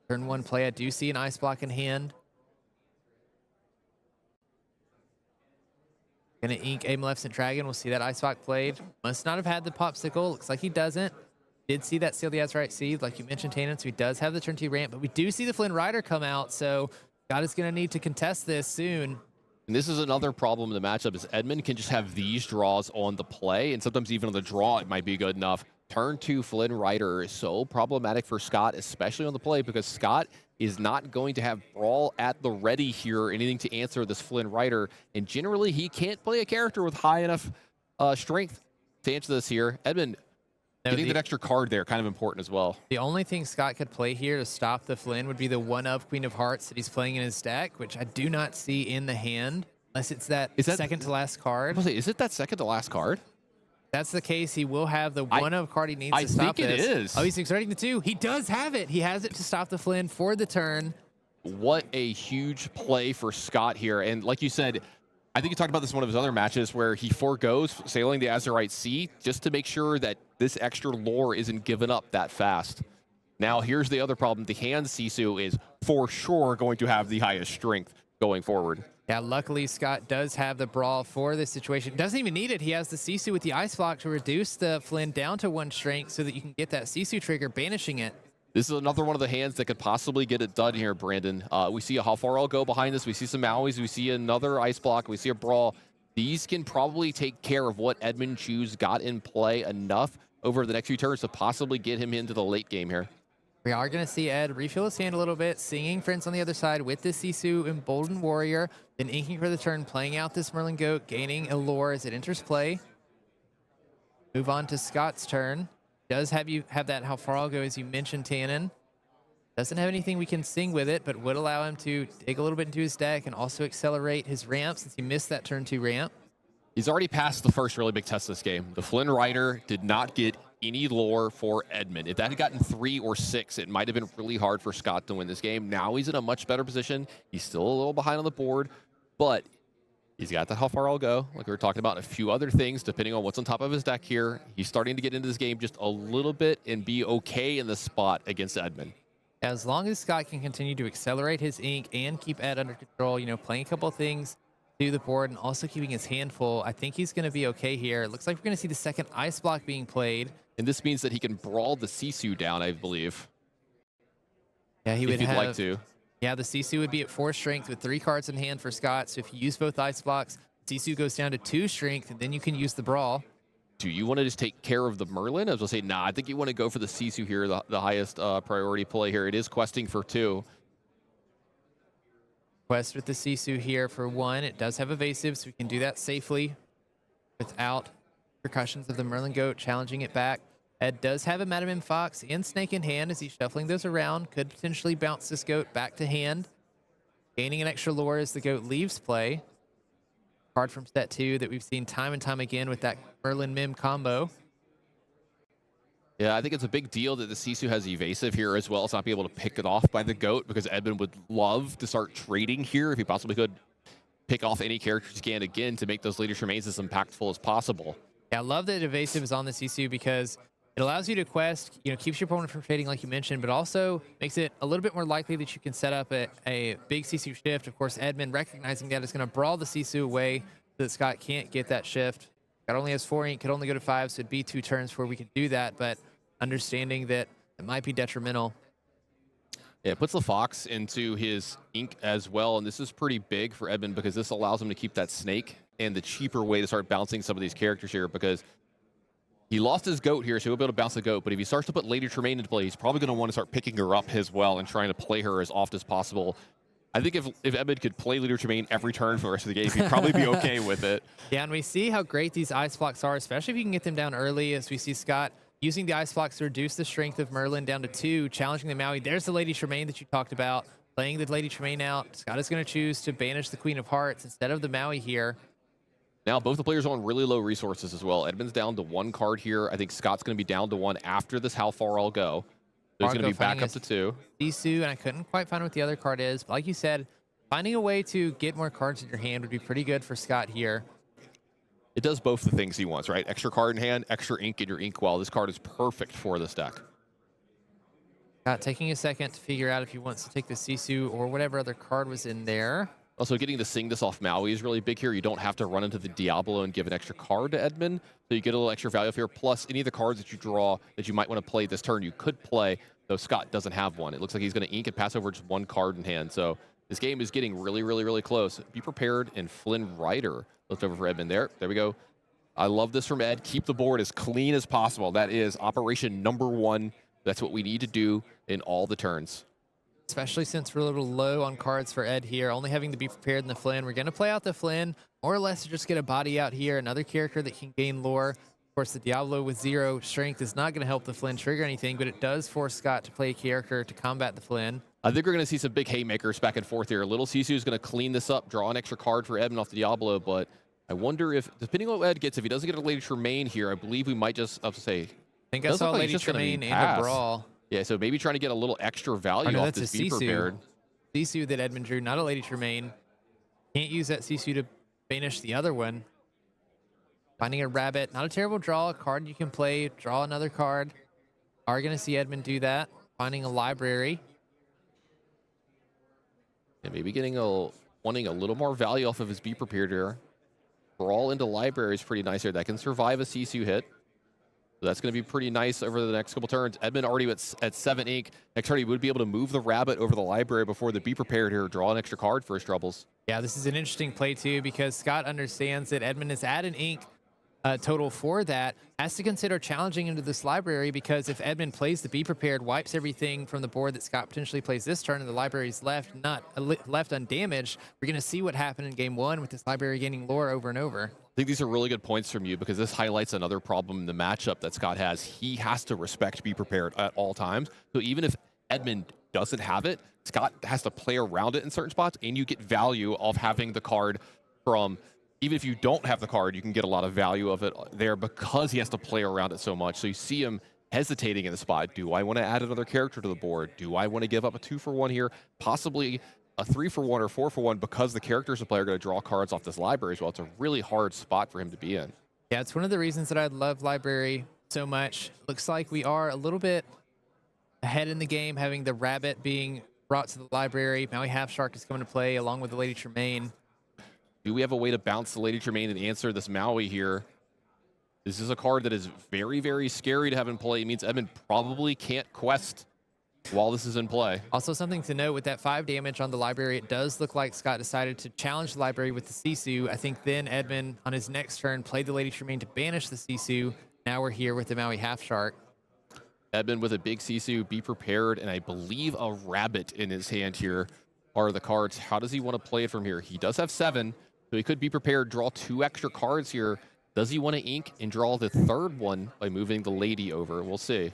turn 1 play. I do see an Ice Block in hand. Gonna ink a Maleficent Dragon. We'll see that Ice Block played. Must not have had the Popsicle. Looks like he doesn't. Did see that Sail the Azurite Sea, like you mentioned, Tannen, so he does have the turn 2 ramp, but we do see the Flynn Rider come out, so Scott is gonna need to contest this soon. And this is another problem in the matchup is Edmond can just have these draws on the play, and sometimes even on the draw it might be good enough. Turn 2 Flynn Rider is so problematic for Scott, especially on the play, because Scott is not going to have Brawl at the ready here or anything to answer this Flynn Rider, and generally he can't play a character with high enough strength to answer this here. Edmond, getting that extra card there, kind of important as well. The only thing Scott could play here to stop the Flynn would be the 1-of Queen of Hearts that he's playing in his deck, which I do not see in the hand, unless it's that second to last card. Is it that second to last card? That's the case. He will have the 1-of card he needs to stop this. I think it is. Oh, he's exerting the 2. He does have it. He has it to stop the Flynn for the turn. What a huge play for Scott here. And like you said, I think you talked about this in one of his other matches where he forgoes sailing the Azurite Sea just to make sure that this extra lore isn't given up that fast. Now, here's the other problem. The hand Sisu is for sure going to have the highest strength going forward. Yeah, luckily Scott does have the Brawl for this situation. Doesn't even need it. He has the Sisu with the Ice Block to reduce the Flynn down to 1 strength so that you can get that Sisu trigger, banishing it. This is another one of the hands that could possibly get it done here, Brandon. We see how far I'll go behind this. We see some Mauis. We see another Ice Block. We see a Brawl. These can probably take care of what Edmond Chiu's got in play enough over the next few turns to possibly get him into the late game here. We are going to see Ed refill his hand a little bit, singing Friends on the other side with this Sisu Emboldened Warrior, then inking for the turn, playing out this Merlin Goat, gaining a lore as it enters play. Move on to Scott's turn. Does have that How Far I'll Go, as you mentioned, Tannen. Doesn't have anything we can sing with it, but would allow him to dig a little bit into his deck and also accelerate his ramp since he missed that turn 2 ramp. He's already passed the first really big test of this game. The Flynn Rider did not get any lore for Edmond. If that had gotten 3 or 6, it might have been really hard for Scott to win this game. Now he's in a much better position. He's still a little behind on the board, but he's got that How Far I'll Go, like we were talking about, and a few other things depending on what's on top of his deck here. He's starting to get into this game just a little bit and be okay in the spot against Edmond. As long as Scott can continue to accelerate his ink and keep Ed under control, playing a couple things to the board and also keeping his hand full, I think he's going to be okay here. It looks like we're going to see the second Ice Block being played. And this means that he can Brawl the Sisu down, I believe. Yeah, he would if he'd like to. Yeah, the Sisu would be at 4 strength with 3 cards in hand for Scott. So if you use both Ice Blocks, Sisu goes down to 2 strength, and then you can use the Brawl. Do you want to just take care of the Merlin? I was going to say, nah, I think you want to go for the Sisu here, the highest priority play here. It is questing for 2. Quest with the Sisu here for 1. It does have evasive, so we can do that safely without repercussions of the Merlin Goat challenging it back. Ed does have a Madam M Fox and Snake in hand as he's shuffling those around. Could potentially bounce this Goat back to hand. Gaining an extra lore as the Goat leaves play. Card from set 2 that we've seen time and time again with that Merlin Mim combo. Yeah, I think it's a big deal that the Sisu has evasive here as well. It's not be able to pick it off by the Goat because Edmond would love to start trading here if he possibly could pick off any characters he can again to make those leadership remains as impactful as possible. Yeah, I love that evasive is on the Sisu because it allows you to quest, keeps your opponent from trading like you mentioned, but also makes it a little bit more likely that you can set up a big Sisu shift. Of course, Edmond recognizing that is going to brawl the Sisu away so that Scott can't get that shift. Scott only has 4 ink, could only go to 5, so it'd be 2 turns where we could do that, but understanding that it might be detrimental. Yeah, it puts the Fox into his ink as well, and this is pretty big for Edmond because this allows him to keep that Snake and the cheaper way to start bouncing some of these characters here because he lost his Goat here, so he'll be able to bounce the Goat, but if he starts to put Lady Tremaine into play, he's probably going to want to start picking her up as well and trying to play her as often as possible. I think if Edmond could play Lady Tremaine every turn for the rest of the game, he'd probably be okay with it. Yeah, and we see how great these Ice Blocks are, especially if you can get them down early, as we see Scott using the Ice Blocks to reduce the strength of Merlin down to 2, challenging the Maui. There's the Lady Tremaine that you talked about, playing the Lady Tremaine out. Scott is going to choose to banish the Queen of Hearts instead of the Maui here. Now, both the players are on really low resources as well. Edmond's down to 1 card here. I think Scott's going to be down to 1 after this How Far I'll Go. So he's going to be back up to 2. Sisu, and I couldn't quite find what the other card is. But like you said, finding a way to get more cards in your hand would be pretty good for Scott here. It does both the things he wants, right? Extra card in hand, extra ink in your ink well. This card is perfect for this deck. Scott taking a second to figure out if he wants to take the Sisu or whatever other card was in there. Also, getting to sing this off Maui is really big here. You don't have to run into the Diablo and give an extra card to Edmond, so you get a little extra value here. Plus, any of the cards that you draw that you might want to play this turn, you could play, though Scott doesn't have one. It looks like he's going to ink and pass over just 1 card in hand, so This game is getting really, really, really close. Be prepared, and Flynn Rider left over for Edmond there. There we go. I love this from Ed. Keep the board as clean as possible. That is operation number 1. That's what we need to do in all the turns. Especially since we're a little low on cards for Ed here, only having to be prepared in the Flynn. We're going to play out the Flynn, more or less to just get a body out here, another character that can gain lore. Of course, the Diablo with 0 strength is not going to help the Flynn trigger anything, but it does force Scott to play a character to combat the Flynn. I think we're going to see some big haymakers back and forth here. Little Sisu is going to clean this up, draw an extra card for Edmond off the Diablo, but I wonder if, depending on what Ed gets, if he doesn't get a Lady Tremaine here, I believe we might just have to say. I think I saw Lady Tremaine and a Brawl. Yeah, so maybe trying to get a little extra value off this Be Prepared. Sisu that Edmond drew, not a Lady Tremaine. Can't use that Sisu to banish the other one. Finding a rabbit, not a terrible draw. A card you can play, draw another card. Are going to see Edmond do that. Finding a library. And maybe wanting a little more value off of his Be Prepared here. Brawl into library is pretty nice here. That can survive a Sisu hit. So that's going to be pretty nice over the next couple turns. Edmond already at 7 ink. Next turn, he would be able to move the rabbit over the library before the Be Prepared here, draw an extra card for his troubles. Yeah, this is an interesting play, too, because Scott understands that Edmond is at an ink total for that. Has to consider challenging into this library, because if Edmond plays the Be Prepared, wipes everything from the board that Scott potentially plays this turn, and the library's left undamaged, we're going to see what happened in game 1 with this library gaining lore over and over. I think these are really good points from you, because this highlights another problem in the matchup that Scott has. He has to respect Be Prepared at all times. So even if Edmond doesn't have it, Scott has to play around it in certain spots, and you get value of having the card from, even if you don't have the card, you can get a lot of value of it there because he has to play around it so much. So you see him hesitating in the spot. Do I want to add another character to the board? Do I want to give up a 2-for-1 here? Possibly a 3-for-1 or 4-for-1, because the characters the player are going to draw cards off this library as well. It's a really hard spot for him to be in. Yeah, it's one of the reasons that I love library so much. Looks like we are a little bit ahead in the game, having the rabbit being brought to the library. Maui Half Shark is coming to play along with the Lady Tremaine. Do we have a way to bounce the Lady Tremaine and answer this Maui here? This is a card that is very, very scary to have in play. It means Edmond probably can't quest while this is in play. Also, something to note with that 5 damage on the library, it does look like Scott decided to challenge the library with the Sisu. I think then Edmond, on his next turn, played the Lady Tremaine to banish the Sisu. Now we're here with the Maui Half Shark. Edmond with a big Sisu, Be Prepared, and I believe a rabbit in his hand here are the cards. How does he want to play it from here? He does have 7, so he could Be Prepared, draw 2 extra cards here. Does he want to ink and draw the 3rd one by moving the lady over? We'll see.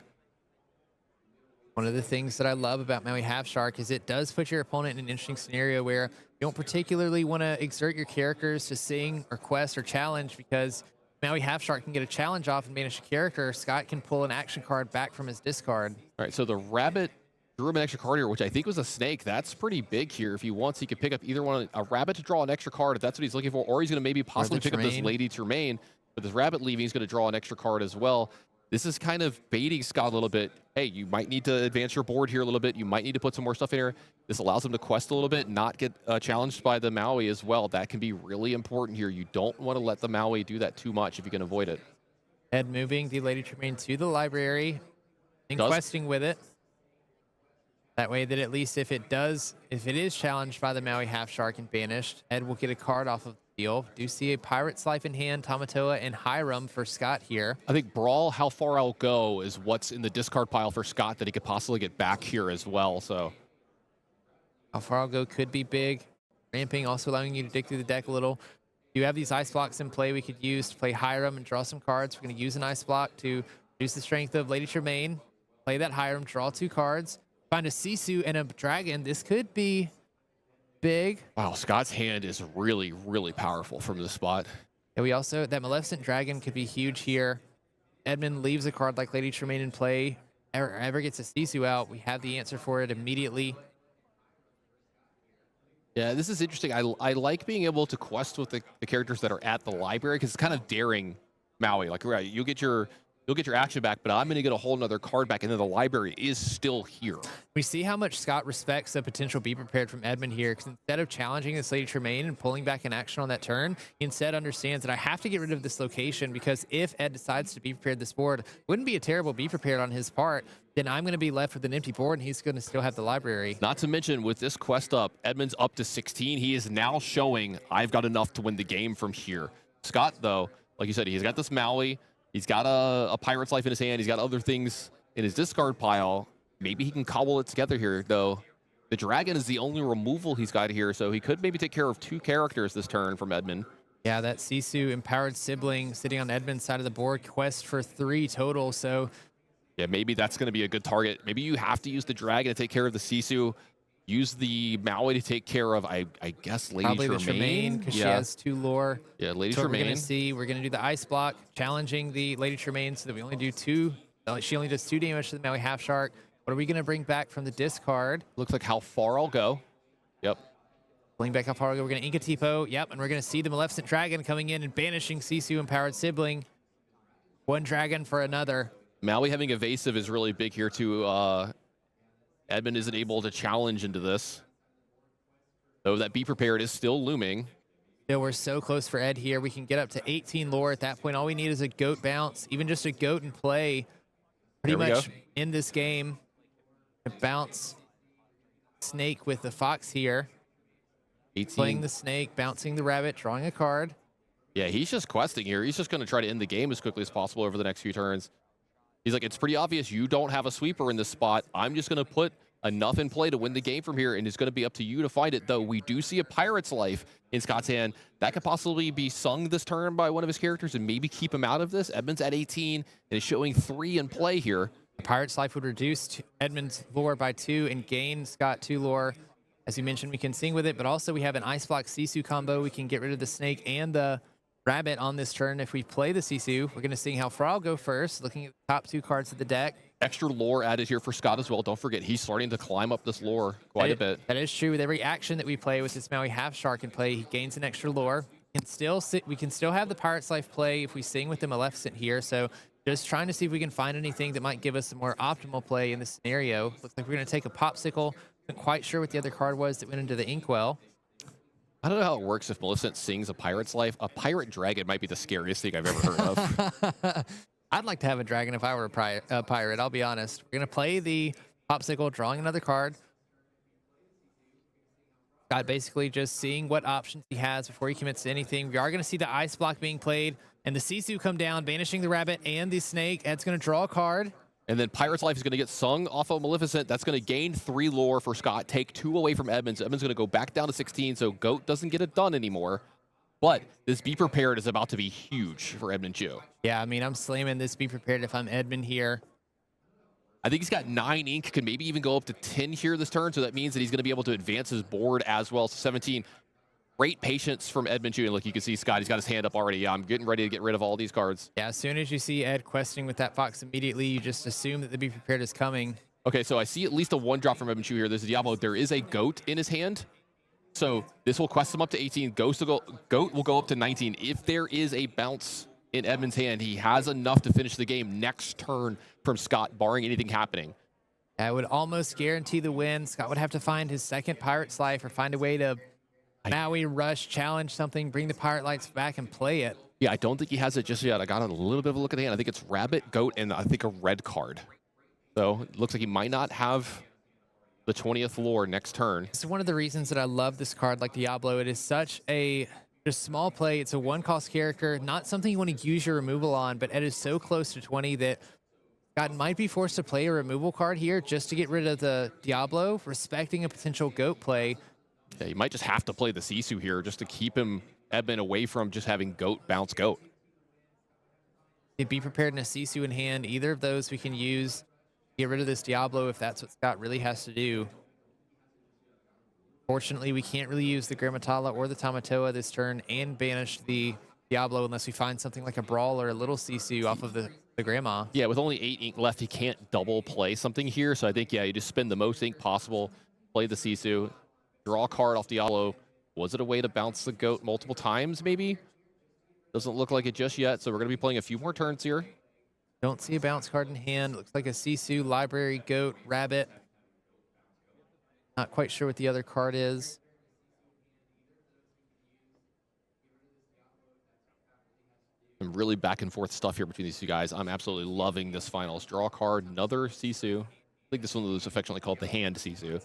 One of the things that I love about Maui Half Shark is it does put your opponent in an interesting scenario where you don't particularly want to exert your characters to sing or quest or challenge, because Maui Half Shark can get a challenge off and banish a character. Scott can pull an action card back from his discard. All right, so the rabbit drew him an extra card here, which I think was a snake. That's pretty big here. If he wants, he could pick up either one, a rabbit to draw an extra card if that's what he's looking for, or he's going to maybe possibly pick up this Lady Tremaine. With this rabbit leaving, he's going to draw an extra card as well. This is kind of baiting Scott a little bit. Hey, you might need to advance your board here a little bit. You might need to put some more stuff in here. This allows him to quest a little bit, not get challenged by the Maui as well. That can be really important here. You don't want to let the Maui do that too much if you can avoid it. Ed moving the Lady Tremaine to the library and questing with it. That way that at least if it is challenged by the Maui Half Shark and banished, Ed will get a card off of the deal. Do see a Pirate's Life in hand, Tamatoa, and Hiram for Scott here. I think Brawl, How Far I'll Go is what's in the discard pile for Scott that he could possibly get back here as well. So How Far I'll Go could be big. Ramping also allowing you to dig through the deck a little. You have these ice blocks in play we could use to play Hiram and draw some cards. We're going to use an ice block to reduce the strength of Lady Tremaine. Play that Hiram, draw 2 cards. Find a Sisu and a dragon. This could be big. Wow, Scott's hand is really, really powerful from this spot. And we also, that Maleficent Dragon could be huge here. Edmond leaves a card like Lady Tremaine in play. Ever gets a Sisu out, we have the answer for it immediately. Yeah, this is interesting. I like being able to quest with the characters that are at the library, because it's kind of daring Maui. Like, right, you get your You'll get your action back, but I'm going to get a whole nother card back, and then the library is still here. We see how much Scott respects the potential be prepared from Edmond here, because instead of challenging this Lady Tremaine and pulling back an action on that turn, he instead understands that I have to get rid of this location, because if Ed decides to be prepared this board, wouldn't be a terrible be prepared on his part, then I'm going to be left with an empty board, and he's going to still have the library. Not to mention, with this quest up, Edmond's up to 16. He is now showing I've got enough to win the game from here. Scott, though, like you said, he's got this Maui. He's got a Pirate's Life in his hand. He's got other things in his discard pile. Maybe he can cobble it together here, though. The Dragon is the only removal he's got here, so he could maybe take care of 2 characters this turn from Edmond. Yeah, that Sisu Empowered Sibling sitting on Edmond's side of the board. Quest for 3 total, so... Yeah, maybe that's going to be a good target. Maybe you have to use the Dragon to take care of the Sisu. Use the Maui to take care of, I guess, Lady Probably Tremaine. the Tremaine, because she has 2 lore. Yeah, Lady So Tremaine. we're going to see. We're going to do the Ice Block, challenging the Lady Tremaine so that we only do 2. She only does 2 damage to the Maui Half Shark. What are we going to bring back from the discard? Looks like how far I'll go. Yep. Bring back how far we go. We're going to Inca Tipo. Yep, and we're going to see the Maleficent Dragon coming in and banishing Sisu Empowered Sibling. 1 dragon for another. Maui having evasive is really big here, too. Edmond isn't able to challenge into this. Though that Be Prepared is still looming. Still, we're so close for Ed here. We can get up to 18 lore at that point. All we need is a goat bounce, even just a goat in play. Pretty much in this game. A bounce snake with the fox here. 18. Playing the snake, bouncing the rabbit, drawing a card. Yeah, he's just questing here. He's just going to try to end the game as quickly as possible over the next few turns. He's like, it's pretty obvious you don't have a sweeper in this spot. I'm just going to put enough in play to win the game from here, and it's going to be up to you to find it, though we do see a Pirate's Life in Scott's hand. That could possibly be sung this turn by one of his characters and maybe keep him out of this. Edmond's at 18 and is showing 3 in play here. Pirate's Life would reduce Edmond's lore by 2 and gain Scott 2 lore. As you mentioned, we can sing with it, but also we have an Ice Block Sisu combo. We can get rid of the snake and the rabbit on this turn. If we play the Sisu, we're going to see how far I'll go first, looking at the top 2 cards of the deck. Extra lore added here for Scott as well. Don't forget, he's starting to climb up this lore quite a bit. That is true. With every action that we play with this Maui Half Shark in play, he gains an extra lore. We can still have the Pirate's Life play if we sing with the Maleficent here. So just trying to see if we can find anything that might give us a more optimal play in this scenario. Looks like we're going to take a Pawpsicle. Not quite sure what the other card was that went into the Inkwell. I don't know how it works if Maleficent sings a Pirate's Life. A Pirate Dragon might be the scariest thing I've ever heard of. I'd like to have a dragon if I were a pirate, I'll be honest. We're going to play the Pawpsicle, drawing another card. Scott basically just seeing what options he has before he commits to anything. We are going to see the Ice Block being played, and the Sisu come down, banishing the rabbit and the snake. Ed's going to draw a card. And then Pirate's Life is going to get sung off of Maleficent. That's going to gain 3 lore for Scott, take 2 away from Edmonds. Edmonds going to go back down to 16, so Goat doesn't get it done anymore. But this Be Prepared is about to be huge for Edmond Chiu. Yeah, I mean, I'm slamming this Be Prepared if I'm Edmond here. I think he's got 9 ink, could maybe even go up to 10 here this turn, so that means that he's going to be able to advance his board as well. So 17. Great patience from Edmond Chiu. And look, you can see Scott, he's got his hand up already. Yeah, I'm getting ready to get rid of all these cards. Yeah, as soon as you see Ed questing with that fox immediately, you just assume that the Be Prepared is coming. Okay, so I see at least a 1-drop from Edmond Chiu here. There's a Diablo. There is a Goat in his hand. So this will quest him up to 18. Goat will go up to 19. If there is a bounce in Edmond's hand, he has enough to finish the game next turn from Scott, barring anything happening. That would almost guarantee the win. Scott would have to find his second Pirate's Life or find a way to Maui rush, challenge something, bring the Pirate Lights back and play it. Yeah, I don't think he has it just yet. I got a little bit of a look at the hand. I think it's Rabbit, Goat, and I think a red card. So it looks like he might not have the 20th lore next turn. It's one of the reasons that I love this card like Diablo. It is such a just small play. It's a 1-cost character, not something you want to use your removal on, but Ed is so close to 20 that Scott might be forced to play a removal card here just to get rid of the Diablo, respecting a potential Goat play. Yeah, you might just have to play the Sisu here just to keep him, Edmund, away from just having Goat bounce Goat. Be Prepared and a Sisu in hand. Either of those we can use. Get rid of this Diablo if that's what Scott really has to do. Fortunately, we can't really use the Grammatala or the Tamatoa this turn and banish the Diablo unless we find something like a Brawl or a little Sisu off of the Grandma. Yeah, with only 8 ink left, he can't double play something here. So I think, yeah, you just spend the most ink possible, play the Sisu, draw a card off Diablo. Was it a way to bounce the Goat multiple times, maybe? Doesn't look like it just yet, so we're going to be playing a few more turns here. Don't see a bounce card in hand. Looks like a Sisu, Library, Goat, Rabbit. Not quite sure what the other card is. Some really back and forth stuff here between these two guys. I'm absolutely loving this finals. Draw a card, another Sisu. I think this one was affectionately called the hand Sisu.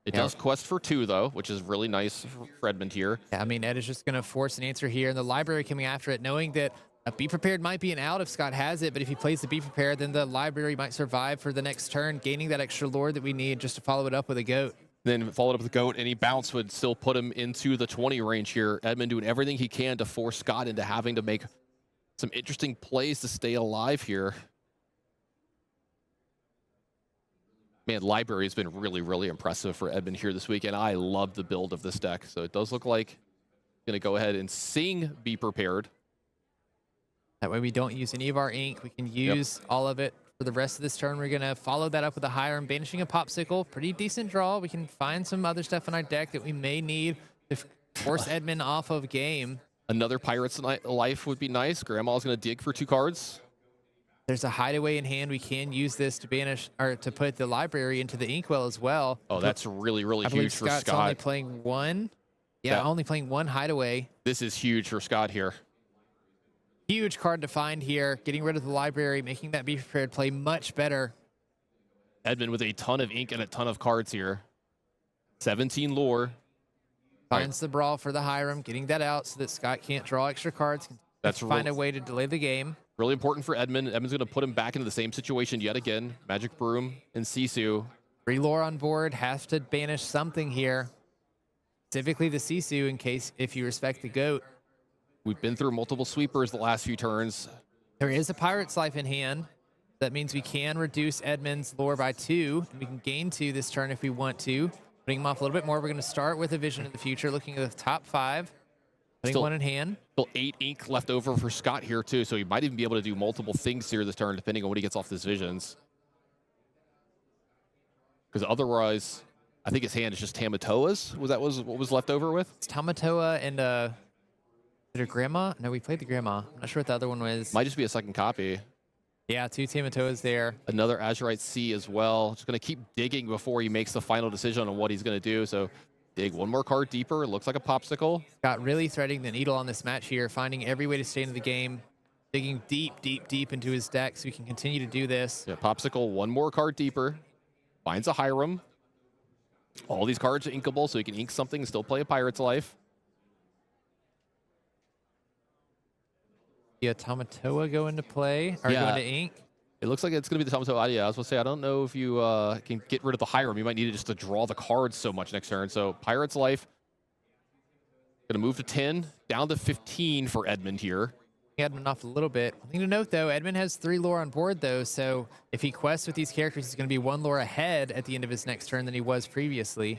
It does quest for 2, though, which is really nice for Edmond here. Yeah, I mean, Ed is just going to force an answer here, and the Library coming after it, knowing that a Be Prepared might be an out if Scott has it, but if he plays the Be Prepared, then the Library might survive for the next turn, gaining that extra lore that we need just to follow it up with a Goat. Then followed up with the Goat, any bounce would still put him into the 20 range here. Edmond doing everything he can to force Scott into having to make some interesting plays to stay alive here. Man, Library has been really, really impressive for Edmond here this week, and I love the build of this deck. So it does look like going to go ahead and sing Be Prepared. That way we don't use any of our ink. We can use all of it for the rest of this turn. We're going to follow that up with a Hiram, banishing a Pawpsicle. Pretty decent draw. We can find some other stuff in our deck that we may need to force Edmond off of game. Another Pirate's Life would be nice. Grandma's going to dig for 2 cards. There's a Hideaway in hand. We can use this to banish or to put the Library into the Inkwell as well. Oh, that's really, really I huge for Scott's Scott. only playing 1. Yeah, only playing 1 Hideaway. This is huge for Scott here. Huge card to find here. Getting rid of the Library, making that Be Prepared play much better. Edmond with a ton of ink and a ton of cards here. 17 lore. Finds the Brawl for the Hiram, getting that out so that Scott can't draw extra cards. That's find a way to delay the game. Really important for Edmond. Edmond's going to put him back into the same situation yet again. Magic Broom and Sisu. 3 lore on board. Have to banish something here. Specifically the Sisu in case if you respect the Goat. We've been through multiple sweepers the last few turns. There is a Pirate's Life in hand. That means we can reduce Edmond's lore by 2. And we can gain 2 this turn if we want to. Putting him off a little bit more. We're going to start with a Vision of the Future, looking at the top 5. Putting Still 1 in hand. Still 8 ink left over for Scott here, too. So he might even be able to do multiple things here this turn, depending on what he gets off his Visions. Because otherwise, I think his hand is just Tamatoa's. What was left over with? It's Tamatoa and is it a Grandma? No, we played the Grandma. I'm not sure what the other one was. Might just be a second copy. Yeah, 2 Tamatoas there. Another Azurite Sea as well. Just going to keep digging before he makes the final decision on what he's going to do. So dig 1 more card deeper. Looks like a Pawpsicle. Got really threading the needle on this match here, finding every way to stay into the game, digging deep, deep, deep into his deck so we can continue to do this. Yeah, Pawpsicle 1 more card deeper. Finds a Hiram. All these cards are inkable, so he can ink something and still play a Pirate's Life. Yeah, Tamatoa go into play, or go into ink. It looks like it's going to be the Tamatoa. Yeah, I was going to say, I don't know if you can get rid of the Hiram. You might need it just to draw the cards so much next turn. So Pirate's Life. Going to move to 10, down to 15 for Edmond here. Edmond off a little bit. One thing to note, though, Edmond has 3 lore on board, though, so if he quests with these characters, he's going to be 1 lore ahead at the end of his next turn than he was previously.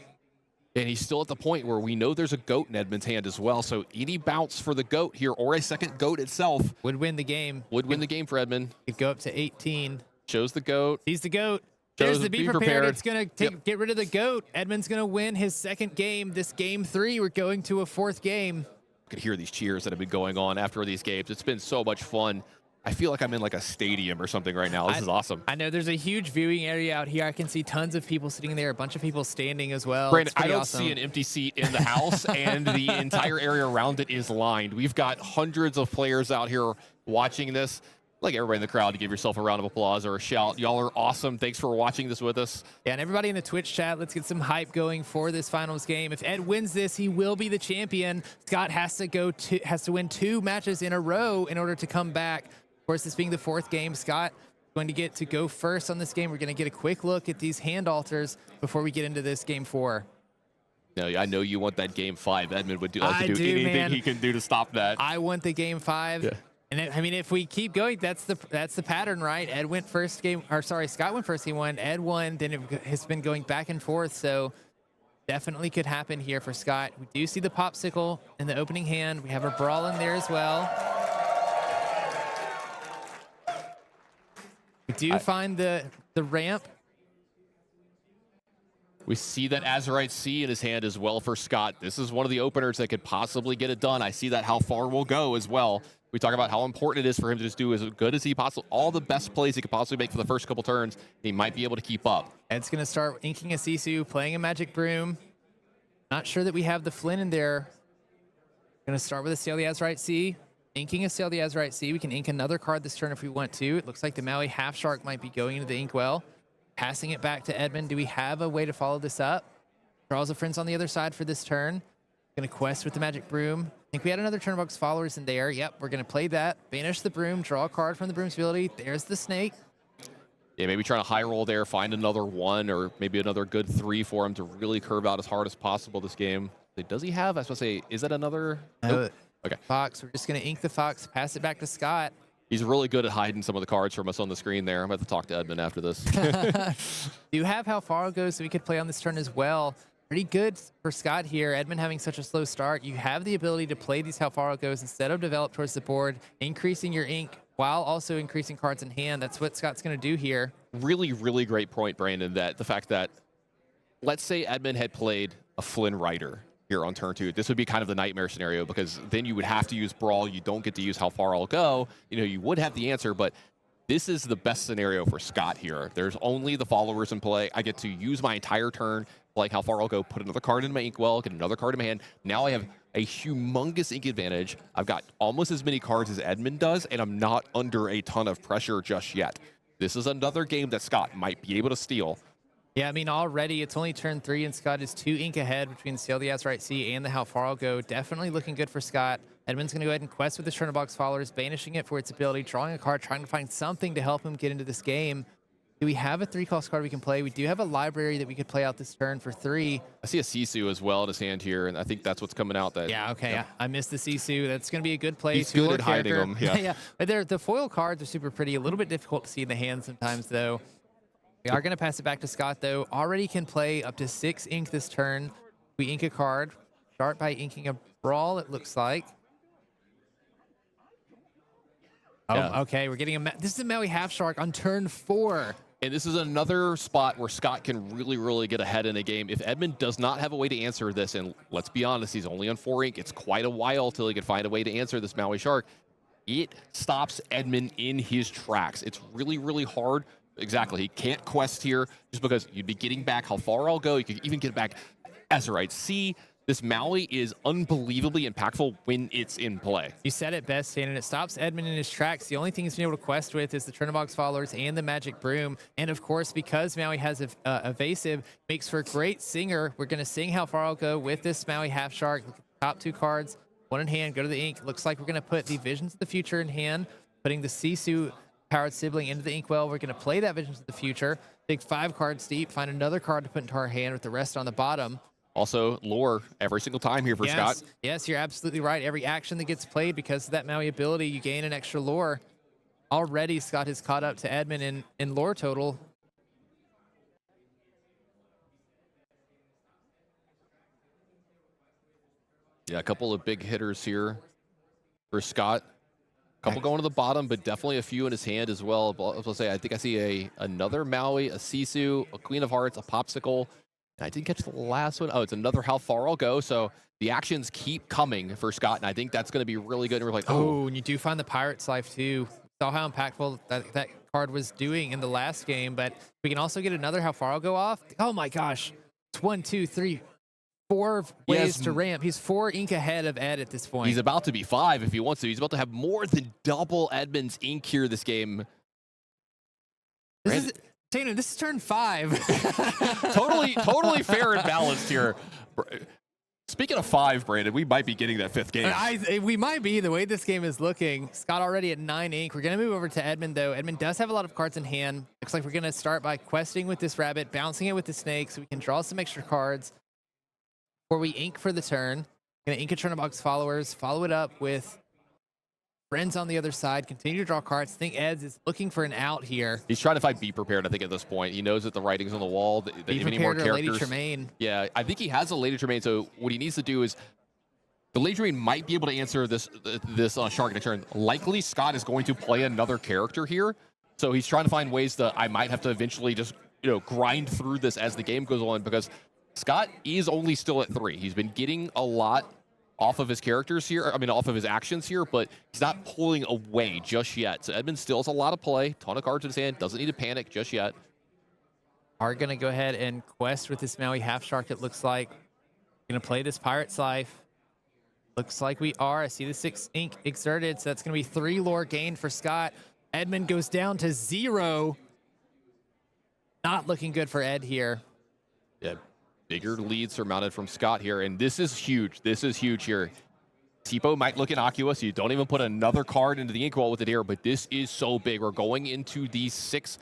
And he's still at the point where we know there's a Goat in Edmond's hand as well. So any bounce for the Goat here, or a second Goat itself, would win the game. Would win the game for Edmond. Could go up to 18. Shows the Goat. He's the Goat. There's the Be Prepared. It's going to get rid of the Goat. Edmond's going to win his 2nd game. This game 3, we're going to a 4th game. I could hear these cheers that have been going on after these games. It's been so much fun. I feel like I'm in like a stadium or something right now. This is awesome. I know there's a huge viewing area out here. I can see tons of people sitting there, a bunch of people standing as well. Brandon, I don't see an empty seat in the house, and the entire area around it is lined. We've got hundreds of players out here watching this. I'd like everybody in the crowd to give yourself a round of applause or a shout. Y'all are awesome. Thanks for watching this with us. Yeah, and everybody in the Twitch chat, let's get some hype going for this finals game. If Ed wins this, he will be the champion. Scott has to win 2 matches in a row in order to come back. Of course, this being the 4th game, Scott is going to get to go first on this game. We're going to get a quick look at these hand altars before we get into this game 4. No, I know you want that game 5. Edmond would like to do anything man. he can do to stop that. I want the game 5. Yeah. And I mean, if we keep going, that's the pattern, right? Ed went first game, or sorry, Scott went first game 1. Ed won. Then it has been going back and forth. So definitely could happen here for Scott. We do see the Pawpsicle in the opening hand. We have a Brawl in there as well. We do find the ramp. We see that Azurite Sea in his hand as well for Scott. This is one of the openers that could possibly get it done. I see that how far we'll go as well. We talk about how important it is for him to just do as good as he possibly, all the best plays he could possibly make for the first couple turns. He might be able to keep up. Ed's going to start inking a Sisu, playing a Magic Broom. Not sure that we have the Flynn in there. Going to start with a Sail the Azurite Sea. Inking a Sail the Azurite Sea. We can ink another card this turn if we want to. It looks like the Maui Half Shark might be going into the inkwell. Passing it back to Edmond. Do we have a way to follow this up? Draws a Friends on the other side for this turn. Going to quest with the Magic Broom. I think we had another Turnbox Followers in there. Yep, we're going to play that. Banish the Broom. Draw a card from the Broom's ability. There's the Snake. Yeah, maybe trying to high roll there, find another 1 or maybe another good 3 for him to really curve out as hard as possible this game. Does he have? I was supposed to say, is that another? Nope. Okay. Fox. We're just going to ink the Fox, pass it back to Scott. He's really good at hiding some of the cards from us on the screen there. I'm about to talk to Edmond after this. Do you have how far it goes so we could play on this turn as well? Pretty good for Scott here. Edmond having such a slow start. You have the ability to play these how far it goes instead of develop towards the board, increasing your ink while also increasing cards in hand. That's what Scott's going to do here. Really, really great point, Brandon, that the fact that, let's say Edmond had played a Flynn Rider here on turn 2. This would be kind of the nightmare scenario because then you would have to use Brawl. You don't get to use how far I'll go. You know, you would have the answer, but this is the best scenario for Scott here. There's only the followers in play. I get to use my entire turn, like how far I'll go, put another card in my inkwell, get another card in my hand. Now I have a humongous ink advantage. I've got almost as many cards as Edmond does, and I'm not under a ton of pressure just yet. This is another game that Scott might be able to steal. Yeah, I mean, already it's only turn 3, and Scott is 2 ink ahead between Sail the Azurite Sea and the How Far I'll Go. Definitely looking good for Scott. Edmond's going to go ahead and quest with the Churnabox Followers, banishing it for its ability, drawing a card, trying to find something to help him get into this game. Do we have a 3-cost card we can play? We do have a library that we could play out this turn for 3. I see a Sisu as well in his hand here, and I think that's what's coming out. That Yeah, okay. Yep. I missed the Sisu. That's going to be a good play. He's good at hiding them. Yeah. Yeah. But the foil cards are super pretty. A little bit difficult to see in the hand sometimes, though. We are going to pass it back to Scott, though. Already can play up to 6 ink this turn. We ink a card. Start by inking a Brawl, it looks like. Oh, Yeah. okay. We're getting this is a Maui Half Shark on turn 4. And this is another spot where Scott can really, really get ahead in a game. If Edmond does not have a way to answer this, and let's be honest, he's only on 4 ink. It's quite a while till he can find a way to answer this Maui Shark. It stops Edmond in his tracks. It's really, really hard. Exactly. He can't quest here just because you'd be getting back how far I'll go. You could even get back Azurite Sea. This Maui is unbelievably impactful when it's in play. You said it best, Shannon. It stops Edmond in his tracks. The only thing he's been able to quest with is the Churnabox Followers and the Magic Broom. And of course, because Maui has evasive, makes for a great singer. We're going to sing How Far I'll Go with this Maui Half Shark. Top 2 cards, 1 in hand, go to the ink. Looks like we're going to put the Visions of the Future in hand, putting the Sisu powered sibling into the inkwell. We're going to play that Visions of the Future. Take 5 cards deep, find another card to put into our hand with the rest on the bottom. Also, lore every single time here for Scott. Yes, you're absolutely right. Every action that gets played because of that Maui ability, you gain an extra lore. Already, Scott has caught up to Edmond in lore total. Yeah, a couple of big hitters here for Scott. A couple going to the bottom, but definitely a few in his hand as well. I was going to say, I think I see another Maui, a Sisu, a Queen of Hearts, a Pawpsicle. I didn't catch the last one. Oh, it's another How Far I'll Go. So the actions keep coming for Scott, and I think that's going to be really good. And we're like, oh, and you do find the Pirate's Life too. Saw how impactful that card was doing in the last game, but we can also get another How Far I'll Go off. Oh my gosh. It's 1, 2, 3, 4 ways to ramp. He's 4 ink ahead of Ed at this point. He's about to be 5 if he wants to. He's about to have more than double Edmond's ink here this game. Tatum, this is turn 5. totally fair and balanced here. Speaking of 5, Brandon, we might be getting that 5th game. We might be, the way this game is looking. Scott already at 9 ink. We're going to move over to Edmond, though. Edmond does have a lot of cards in hand. Looks like we're going to start by questing with this rabbit, bouncing it with the snake so we can draw some extra cards before we ink for the turn. Going to ink a Churnabox Followers, follow it up with Friends on the other side, continue to draw cards. I think Eds is looking for an out here. He's trying to find Be Prepared, I think, at this point. He knows that the writing's on the wall. That Be if any more Prepared or characters, Lady Tremaine. Yeah, I think he has a Lady Tremaine, so what he needs to do is the Lady Tremaine might be able to answer this Shark in a turn. Likely, Scott is going to play another character here, so he's trying to find ways that I might have to eventually just grind through this as the game goes on, because Scott is only still at 3. He's been getting a lot off of his characters here. I mean, off of his actions here, but he's not pulling away just yet. So Edmond still has a lot of play, ton of cards in his hand, doesn't need to panic just yet. Are going to go ahead and quest with this Maui Half Shark, it looks like. Going to play this Pirate's Life. Looks like we are. I see the 6 ink exerted, so that's going to be 3 lore gained for Scott. Edmond goes down to 0. Not looking good for Ed here. Yeah, bigger leads surmounted from Scott here, and this is huge. This is huge here. Tipo might look innocuous. You don't even put another card into the inkwell with it here, but this is so big. We're going into the 6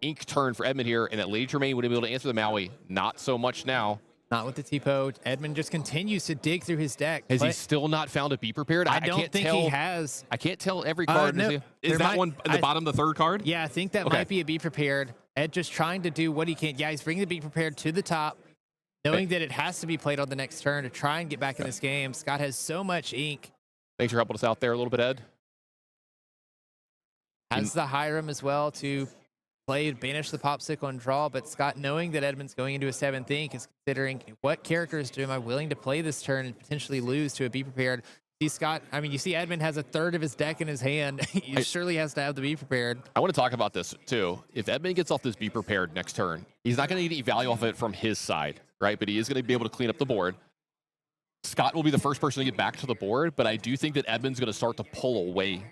ink turn for Edmond here, and that Lady Tremaine would be able to answer the Maui. Not so much now. Not with the Tipo. Edmond just continues to dig through his deck. Has he still not found a Be Prepared? I don't think he has. I can't tell every card. No, is that one in the bottom of the 3rd card? Yeah, I think that might be a Be Prepared. Ed just trying to do what he can. Yeah, he's bringing the Be Prepared to the top, knowing that it has to be played on the next turn to try and get back in this game. Scott has so much ink. Thanks for helping us out there a little bit, Ed. Has the Hiram as well to play, banish the Pawpsicle and draw, but Scott, knowing that Edmond's going into a 7th ink, is considering what characters am I willing to play this turn and potentially lose to a Be Prepared. See Scott, I mean, you see Edmond has a 1/3 of his deck in his hand. He surely has to have the Be Prepared. I want to talk about this too. If Edmond gets off this Be Prepared next turn, he's not going to need any value off it from his side, right? But he is going to be able to clean up the board. Scott will be the first person to get back to the board, but I do think that Edmond's going to start to pull away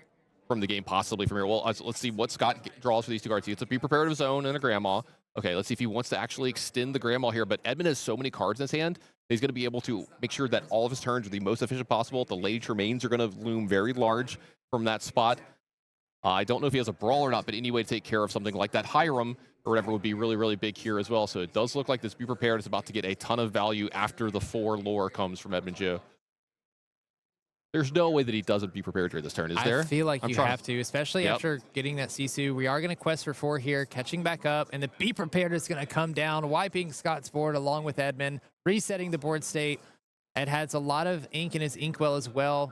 from the game possibly from here. Well, let's see what Scott draws for these 2 cards. He gets a Be Prepared of his own and a Grandma. Okay, let's see if he wants to actually extend the Grandma here, but Edmond has so many cards in his hand, he's going to be able to make sure that all of his turns are the most efficient possible. The Lady Tremaines are going to loom very large from that spot. I don't know if he has a Brawl or not, but any way to take care of something like that Hiram or whatever would be really, really big here as well. So it does look like this Be Prepared is about to get a ton of value after the 4 lore comes from Edmond Chiu. There's no way that he doesn't Be Prepared here this turn, is there? I feel like you have to, especially after getting that Sisu. We are going to quest for 4 here, catching back up, and the Be Prepared is going to come down, wiping Scott's board along with Edmond, resetting the board state. Ed has a lot of ink in his inkwell as well.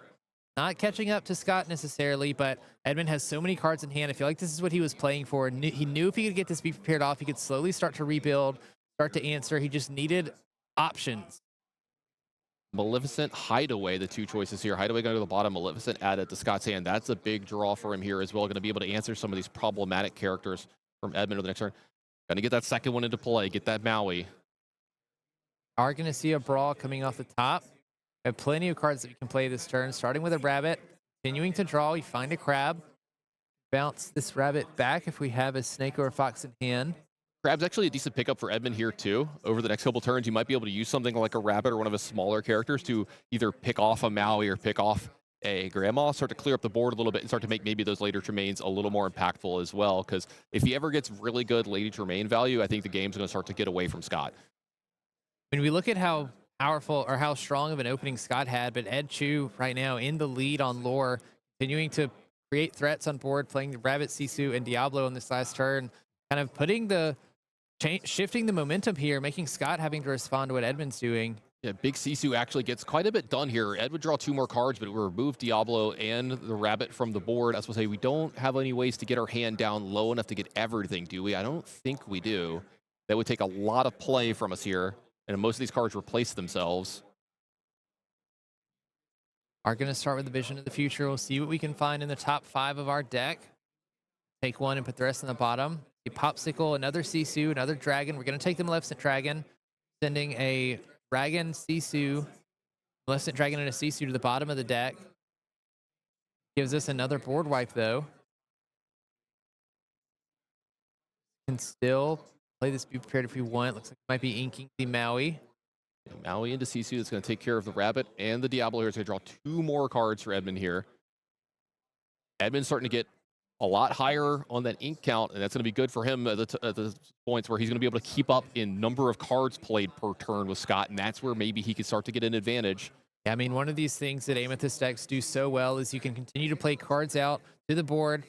Not catching up to Scott necessarily, but Edmond has so many cards in hand. I feel like this is what he was playing for. He knew if he could get this Be Prepared off, he could slowly start to rebuild, start to answer. He just needed options. Maleficent, Hideaway, the 2 choices here. Hideaway going to the bottom, Maleficent added to Scott's hand. That's a big draw for him here as well. Going to be able to answer some of these problematic characters from Edmond over the next turn. Going to get that 2nd one into play, get that Maui. Are going to see a Brawl coming off the top. Have plenty of cards that we can play this turn, starting with a Rabbit. Continuing to draw, we find a Crab. Bounce this Rabbit back if we have a Snake or a Fox in hand. Crab's actually a decent pickup for Edmond here, too. Over the next couple turns, you might be able to use something like a Rabbit or one of his smaller characters to either pick off a Maui or pick off a Grandma, start to clear up the board a little bit and start to make maybe those later Tremaines a little more impactful as well. Because if he ever gets really good Lady Tremaine value, I think the game's going to start to get away from Scott. When we look at how powerful or how strong of an opening Scott had, but Ed Chiu right now in the lead on lore, continuing to create threats on board, playing the Rabbit, Sisu, and Diablo in this last turn, kind of putting the shifting the momentum here, making Scott having to respond to what Edmond's doing. Yeah, Big Sisu actually gets quite a bit done here. Ed would draw 2 more cards, but it would remove Diablo and the Rabbit from the board. I was going to say, we don't have any ways to get our hand down low enough to get everything, do we? I don't think we do. That would take a lot of play from us here, and most of these cards replace themselves. Are going to start with the Vision of the Future. We'll see what we can find in the top 5 of our deck. Take 1 and put the rest in the bottom. A Pawpsicle, another Sisu, another Dragon. We're going to take the Maleficent Dragon, sending a Dragon, Sisu, Maleficent Dragon, and a Sisu to the bottom of the deck. Gives us another board wipe, though. Can still play this Be Prepared if we want. Looks like it might be inking the Maui. Maui into Sisu. That's going to take care of the Rabbit and the Diablo here. It's going to draw 2 more cards for Edmond here. Edmond's starting to get a lot higher on that ink count, and that's going to be good for him at the points where he's going to be able to keep up in number of cards played per turn with Scott, and that's where maybe he can start to get an advantage. Yeah, I mean, one of these things that Amethyst decks do so well is you can continue to play cards out to the board.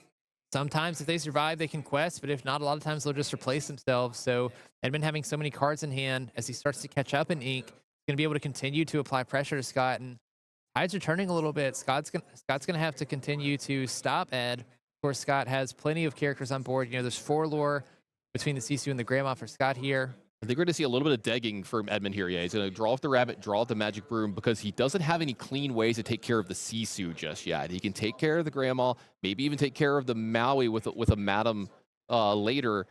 Sometimes if they survive, they can quest, but if not, a lot of times they'll just replace themselves. So Edmond having so many cards in hand, as he starts to catch up in ink, he's going to be able to continue to apply pressure to Scott, and tides are turning a little bit. Scott's gonna have to continue to stop Ed. Of course, Scott has plenty of characters on board. You know, there's 4 lore between the Sisu and the Grandma for Scott here. I think we're going to see a little bit of degging from Edmond here. Yeah, he's going to draw off the rabbit, draw off the magic broom, because he doesn't have any clean ways to take care of the Sisu just yet. He can take care of the Grandma, maybe even take care of the Maui with a Madam later.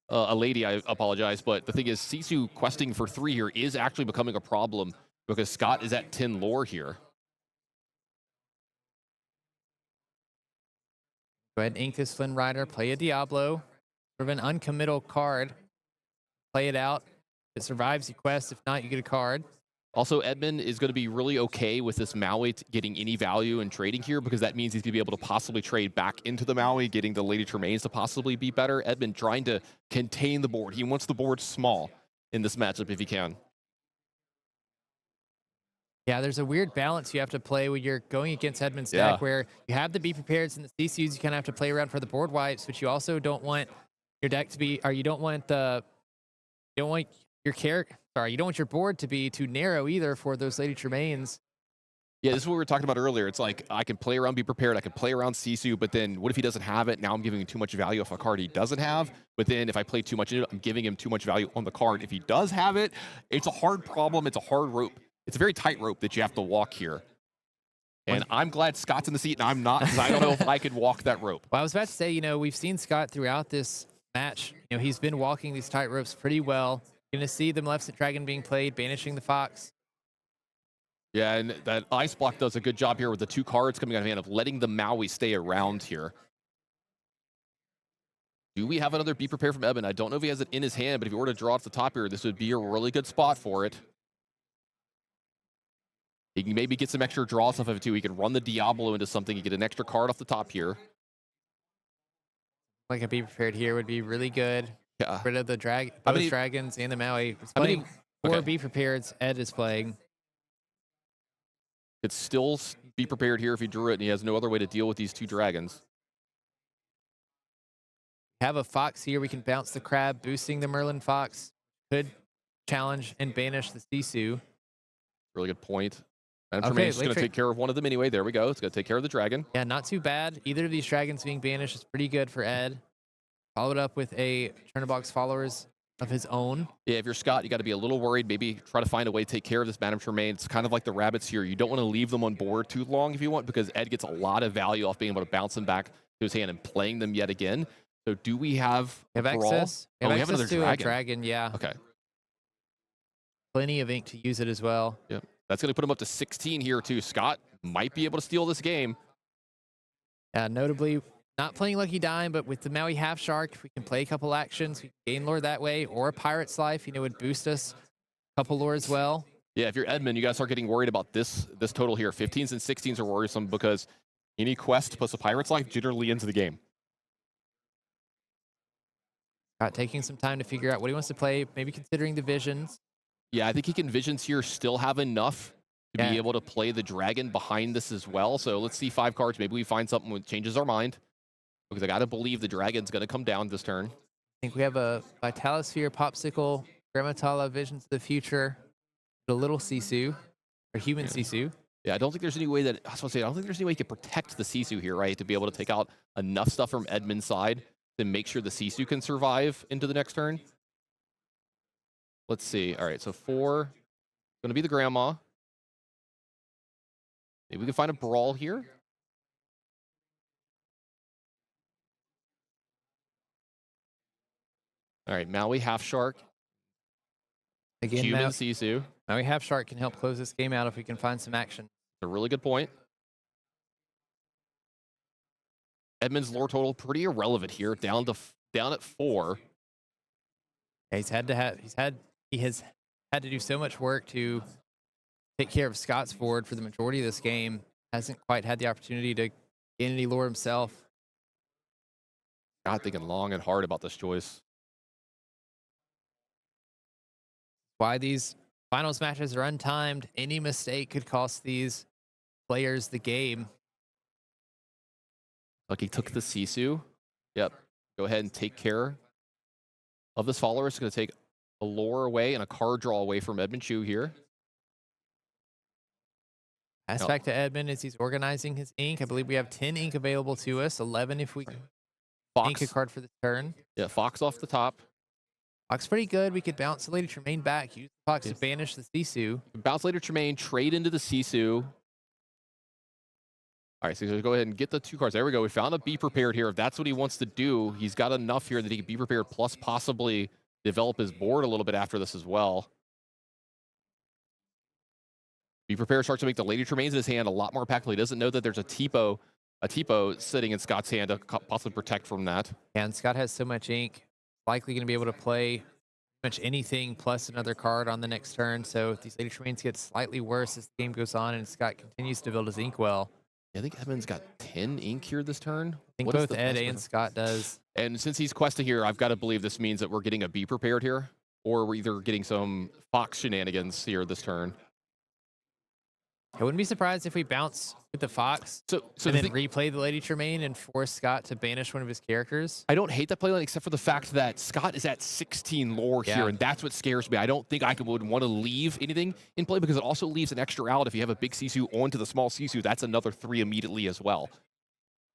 A lady, I apologize. But the thing is, Sisu questing for 3 here is actually becoming a problem because Scott is at 10 lore here. Go ahead and ink this Flynn Rider, play a Diablo. Sort of an uncommittal card. Play it out. If it survives, you quest. If not, you get a card. Also, Edmond is going to be really okay with this Maui getting any value in trading here because that means he's going to be able to possibly trade back into the Maui, getting the Lady Tremaines to possibly be better. Edmond trying to contain the board. He wants the board small in this matchup if he can. Yeah, there's a weird balance you have to play when you're going against Edmond's deck where you have the Be Prepared and the CCUs you kind of have to play around for the board wipes, but you also don't want your deck to be, or you don't want your board to be too narrow either for those Lady Tremaines. Yeah, this is what we were talking about earlier. It's like I can play around Be Prepared, I can play around Sisu, but then what if he doesn't have it? Now I'm giving him too much value off a card he doesn't have. But then if I play too much into it, I'm giving him too much value on the card if he does have it. It's a hard problem. It's a hard rope. It's a very tight rope that you have to walk here. And I'm glad Scott's in the seat and I'm not, because I don't know if I could walk that rope. Well, I was about to say, we've seen Scott throughout this match. He's been walking these tight ropes pretty well. You're going to see the Maleficent Dragon being played, banishing the Fox. Yeah, and that Ice Block does a good job here with the 2 cards coming out of hand of letting the Maui stay around here. Do we have another Be Prepared from Edmond? I don't know if he has it in his hand, but if he were to draw off the top here, this would be a really good spot for it. He can maybe get some extra draws off of it too. He can run the Diablo into something. You get an extra card off the top here. Like a Be Prepared here would be really good. Yeah. Rid of the dragons and the Maui. He's playing 4 Be Prepareds. Ed is playing. Could still be prepared here if he drew it, and he has no other way to deal with these 2 dragons. Have a Fox here. We can bounce the Crab, boosting the Merlin Fox. Could challenge and banish the Sisu. Really good point. And Tremaine's just going to take care of one of them anyway. There we go. It's going to take care of the dragon. Yeah, not too bad. Either of these dragons being banished is pretty good for Ed. Followed up with a Turnerbox followers of his own. Yeah, if you're Scott, you got to be a little worried. Maybe try to find a way to take care of this Madame Tremaine. It's kind of like the rabbits here. You don't want to leave them on board too long if you want, because Ed gets a lot of value off being able to bounce them back to his hand and playing them yet again. So do we have access? Oh, we have another dragon. A dragon, yeah. Okay. Plenty of ink to use it as well. Yep. That's going to put him up to 16 here, too. Scott might be able to steal this game. Yeah, notably, not playing Lucky Dime, but with the Maui Half Shark, if we can play a couple actions, we can gain lore that way, or a Pirate's Life, would boost us a couple lore as well. Yeah, if you're Edmond, you got to start getting worried about this total here. 15s and 16s are worrisome because any quest plus a Pirate's Life generally ends the game. Scott taking some time to figure out what he wants to play, maybe considering the visions. Yeah, I think he can Visions here still have enough to be able to play the dragon behind this as well. So let's see 5 cards. Maybe we find something that changes our mind, because I got to believe the dragon's going to come down this turn. I think we have a Vitalisphere, Pawpsicle, Grammatala, Visions of the Future, the little Sisu, or human Sisu. Yeah, I don't think there's any way that, I was going to say, I don't think there's any way you can protect the Sisu here, right? To be able to take out enough stuff from Edmond's side to make sure the Sisu can survive into the next turn. Let's see. All right, so 4 going to be the Grandma. Maybe we can find a Brawl here. All right, Maui Half Shark. Again, Human Sisu. Maui Half Shark can help close this game out if we can find some action. A really good point. Edmond's lore total pretty irrelevant here, down at 4. Yeah, he has had to do so much work to take care of Scott's board for the majority of this game. Hasn't quite had the opportunity to gain any lore himself. Scott thinking long and hard about this choice. Why these finals matches are untimed. Any mistake could cost these players the game. Like he took the Sisu. Yep. Go ahead and take care of this follower. It's going to take a lore away and a card draw away from Edmond Chiu here. Pass back to Edmond as he's organizing his ink. I believe we have 10 ink available to us, 11 if we ink a card for the turn. Yeah, Fox off the top. Fox pretty good. We could bounce the Lady Tremaine back. Use the Fox to banish the Sisu. Bounce later Tremaine, trade into the Sisu. All right, so go ahead and get the 2 cards. There we go. We found a Be Prepared here. If that's what he wants to do, he's got enough here that he can be prepared, plus possibly develop his board a little bit after this as well. Be Prepared starts to make the Lady Tremaines in his hand a lot more impactful. He doesn't know that there's a Tipo sitting in Scott's hand to possibly protect from that. And Scott has so much ink, likely going to be able to play much anything plus another card on the next turn. So if these Lady Tremaines get slightly worse as the game goes on and Scott continues to build his ink well. I think Edmond's got 10 ink here this turn. I think both Ed and Scott does. And since he's questing here, I've got to believe this means that we're getting a Be Prepared here, or we're either getting some Fox shenanigans here this turn. I wouldn't be surprised if we bounce with the Fox and then replay the Lady Tremaine and force Scott to banish one of his characters. I don't hate that playline except for the fact that Scott is at 16 lore here, and that's what scares me. I don't think I would want to leave anything in play because it also leaves an extra out. If you have a big Sisu onto the small Sisu, that's another 3 immediately as well.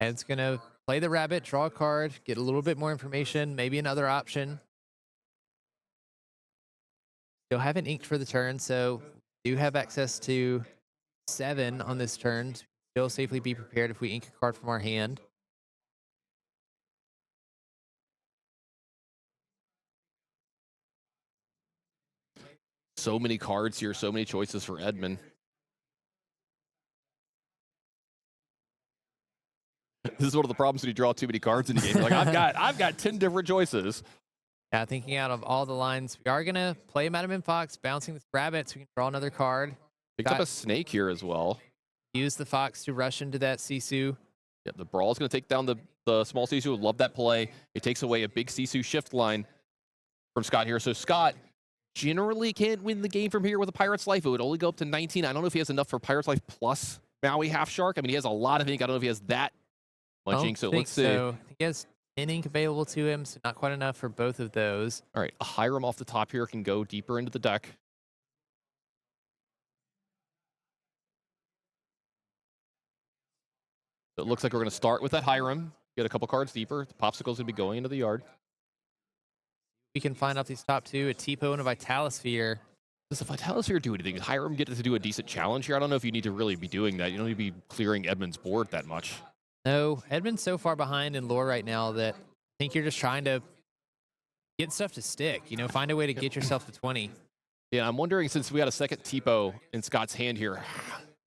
Ed's going to play the rabbit, draw a card, get a little bit more information, maybe another option. Still haven't inked for the turn, so do have access to 7 on this turn. Still safely be prepared if we ink a card from our hand. So many cards here, so many choices for Edmond. This is one of the problems when you draw too many cards in the game. Like I've got 10 different choices. Yeah, thinking out of all the lines, we are gonna play Madam and Fox, bouncing this rabbit so we can draw another card. Picked up a snake here as well. Use the Fox to rush into that Sisu. Yeah, the Brawl is going to take down the small Sisu. Love that play. It takes away a big Sisu shift line from Scott here. So Scott generally can't win the game from here with a Pirate's Life. It would only go up to 19. I don't know if he has enough for Pirate's Life plus Maui Half Shark. I mean, he has a lot of ink. I don't know if he has that much ink. So let's see. I think he has 10 ink available to him, so not quite enough for both of those. All right, a Hiram off the top here can go deeper into the deck. It looks like we're going to start with that Hiram, get a couple cards deeper. The Pawpsicles going to be going into the yard. We can find out these top 2, a Tipo and a Vitalosphere. Does the Vitalosphere do anything? Does Hiram get to do a decent challenge here? I don't know if you need to really be doing that. You don't need to be clearing Edmond's board that much. No, Edmond's so far behind in lore right now that I think you're just trying to get stuff to stick. You know, find a way to get yourself to 20. Yeah, I'm wondering, since we got a second Tipo in Scott's hand here,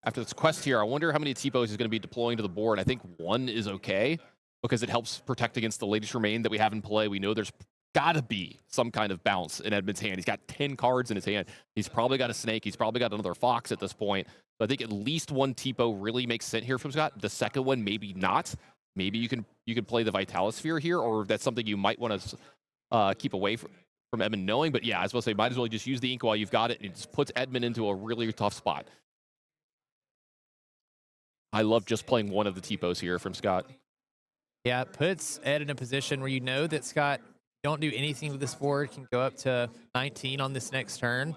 after this quest here, I wonder how many Tipos he's going to be deploying to the board. I think 1 is okay because it helps protect against the Lady Tremaine that we have in play. We know there's got to be some kind of bounce in Edmond's hand. He's got 10 cards in his hand. He's probably got a snake. He's probably got another Fox at this point. But I think at least 1 Tipo really makes sense here from Scott. The second one, maybe not. Maybe you can play the Vitalosphere here, or that's something you might want to keep away from Edmond knowing. But yeah, I was supposed to say, might as well just use the ink while you've got it. It just puts Edmond into a really tough spot. I love just playing 1 of the Tipos here from Scott. Yeah, it puts Ed in a position where you know that Scott don't do anything with this board, can go up to 19 on this next turn.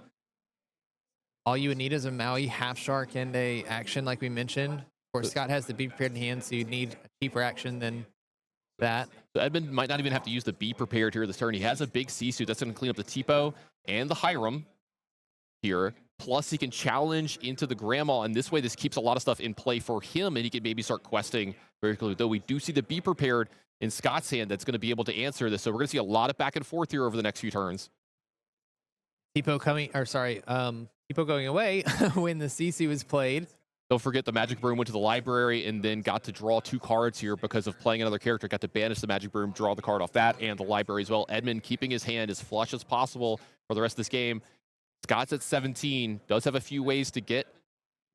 All you would need is a Maui Half Shark and a action like we mentioned. Of course, Scott has the Be Prepared in hand, so you need a cheaper action than that. So Edmond might not even have to use the Be Prepared here this turn. He has a big Sisu. That's going to clean up the Tipo and the Hiram here. Plus, he can challenge into the Grandma, and this way, this keeps a lot of stuff in play for him, and he can maybe start questing very quickly. Though we do see the Be Prepared in Scott's hand that's going to be able to answer this. So we're going to see a lot of back and forth here over the next few turns. Tipo going away when the CC was played. Don't forget the Magic Broom went to the library and then got to draw 2 cards here because of playing another character. Got to banish the Magic Broom, draw the card off that and the library as well. Edmond keeping his hand as flush as possible for the rest of this game. Scott's at 17, does have a few ways to get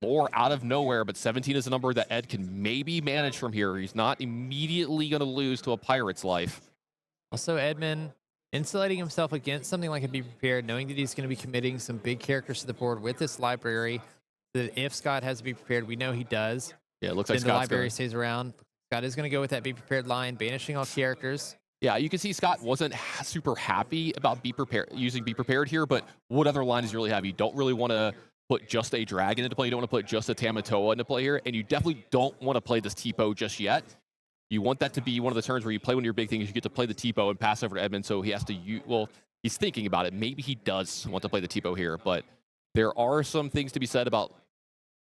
more out of nowhere, but 17 is a number that Ed can maybe manage from here. He's not immediately going to lose to a Pirate's Life. Also, Edmond insulating himself against something like a Be Prepared, knowing that he's going to be committing some big characters to the board with this library, so that if Scott has to be prepared, we know he does. Yeah, it looks like the library stays around. Scott is going to go with that Be Prepared line, banishing all characters. Yeah, you can see Scott wasn't super happy about using Be Prepared here, but what other line does he really have? You don't really want to put just a dragon into play. You don't want to put just a Tamatoa into play here, and you definitely don't want to play this Tipo just yet. You want that to be one of the turns where you play one of your big things. You get to play the TPO and pass over to Edmond, so he has to well, he's thinking about it. Maybe he does want to play the TPO here, but there are some things to be said about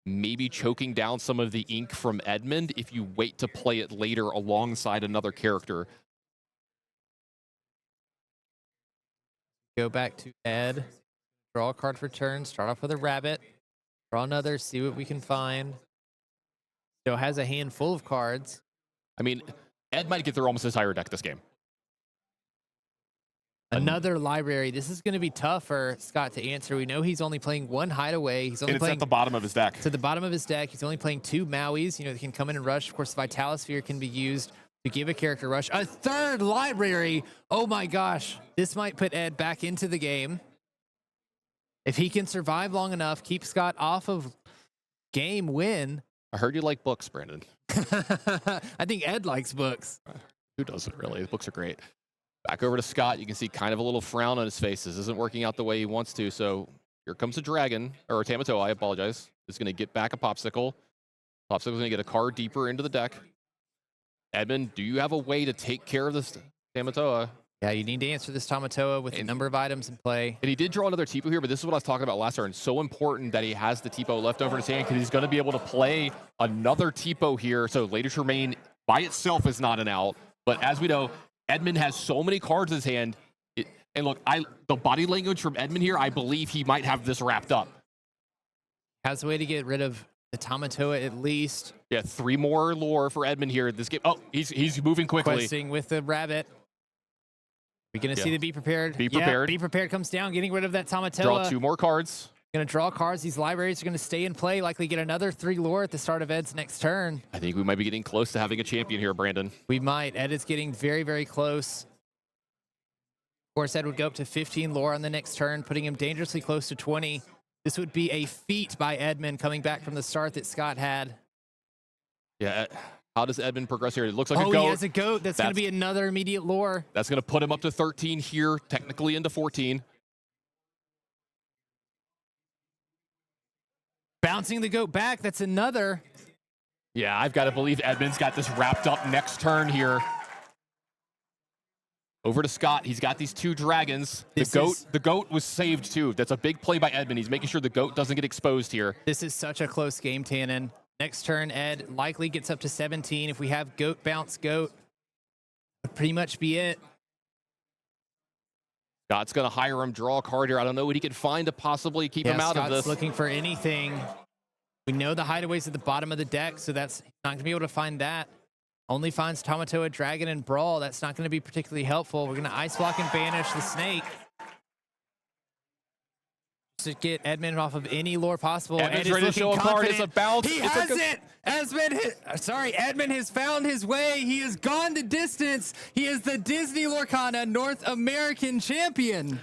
maybe choking down some of the ink from Edmond if you wait to play it later alongside another character. Go back to Ed. Draw a card for turn. Start off with a rabbit. Draw another. See what we can find. Still has a handful of cards. I mean, Ed might get through almost his entire deck this game. Another library. This is going to be tough for Scott to answer. We know he's only playing one hideaway. He's only playing at the bottom of his deck. To the bottom of his deck. He's only playing 2 Mauis. You know, they can come in and rush. Of course, the Vitalisphere can be used to give a character rush. A third library. Oh my gosh. This might put Ed back into the game. If he can survive long enough, keep Scott off of game win. I heard you like books, Brandon. I think Ed likes books. Who doesn't really? The books are great. Back over to Scott. You can see kind of a little frown on his face. This isn't working out the way he wants to. So here comes a dragon, or a Tamatoa, I apologize. It's going to get back a Pawpsicle. Pawpsicle's going to get a card deeper into the deck. Edmond, do you have a way to take care of this Tamatoa? Yeah, you need to answer this Tamatoa with a number of items in play. And he did draw another TPO here, but this is what I was talking about last turn. So important that he has the TPO left over in his hand because he's going to be able to play another TPO here. So Lady Tremaine by itself is not an out. But as we know, Edmond has so many cards in his hand. And look, the body language from Edmond here, I believe he might have this wrapped up. Has a way to get rid of the Tamatoa at least. Yeah, 3 more lore for Edmond here. This game. Oh, he's moving quickly. Questing with the rabbit. We're going to see the Be Prepared. Be Prepared. Be Prepared comes down, getting rid of that Tamatoa. Draw 2 more cards. Going to draw cards. These libraries are going to stay in play. Likely get another 3 lore at the start of Ed's next turn. I think we might be getting close to having a champion here, Brandon. We might. Ed is getting very, very close. Of course, Ed would go up to 15 lore on the next turn, putting him dangerously close to 20. This would be a feat by Edmond coming back from the start that Scott had. Yeah. How does Edmond progress here? It looks like a goat. Oh, he has a goat. That's going to be another immediate lore. That's going to put him up to 13 here, technically into 14. Bouncing the goat back. That's another. Yeah, I've got to believe Edmond's got this wrapped up next turn here. Over to Scott. He's got these 2 dragons. The goat was saved too. That's a big play by Edmond. He's making sure the goat doesn't get exposed here. This is such a close game, Tannen. Next turn, Ed likely gets up to 17. If we have goat, bounce, goat, would pretty much be it. Scott's going to hire him, draw a card here. I don't know what he can find to possibly keep him out of this. Scott's looking for anything. We know the hideaway's at the bottom of the deck, so that's not going to be able to find that. Only finds Tamatoa, Dragon, and Brawl. That's not going to be particularly helpful. We're going to Ice Block and banish the Snake to get Edmond off of any lore possible. Edmond's ready to show a card. It's a bounce. He has it. Edmond has found his way. He has gone the distance. He is the Disney Lorcana North American champion.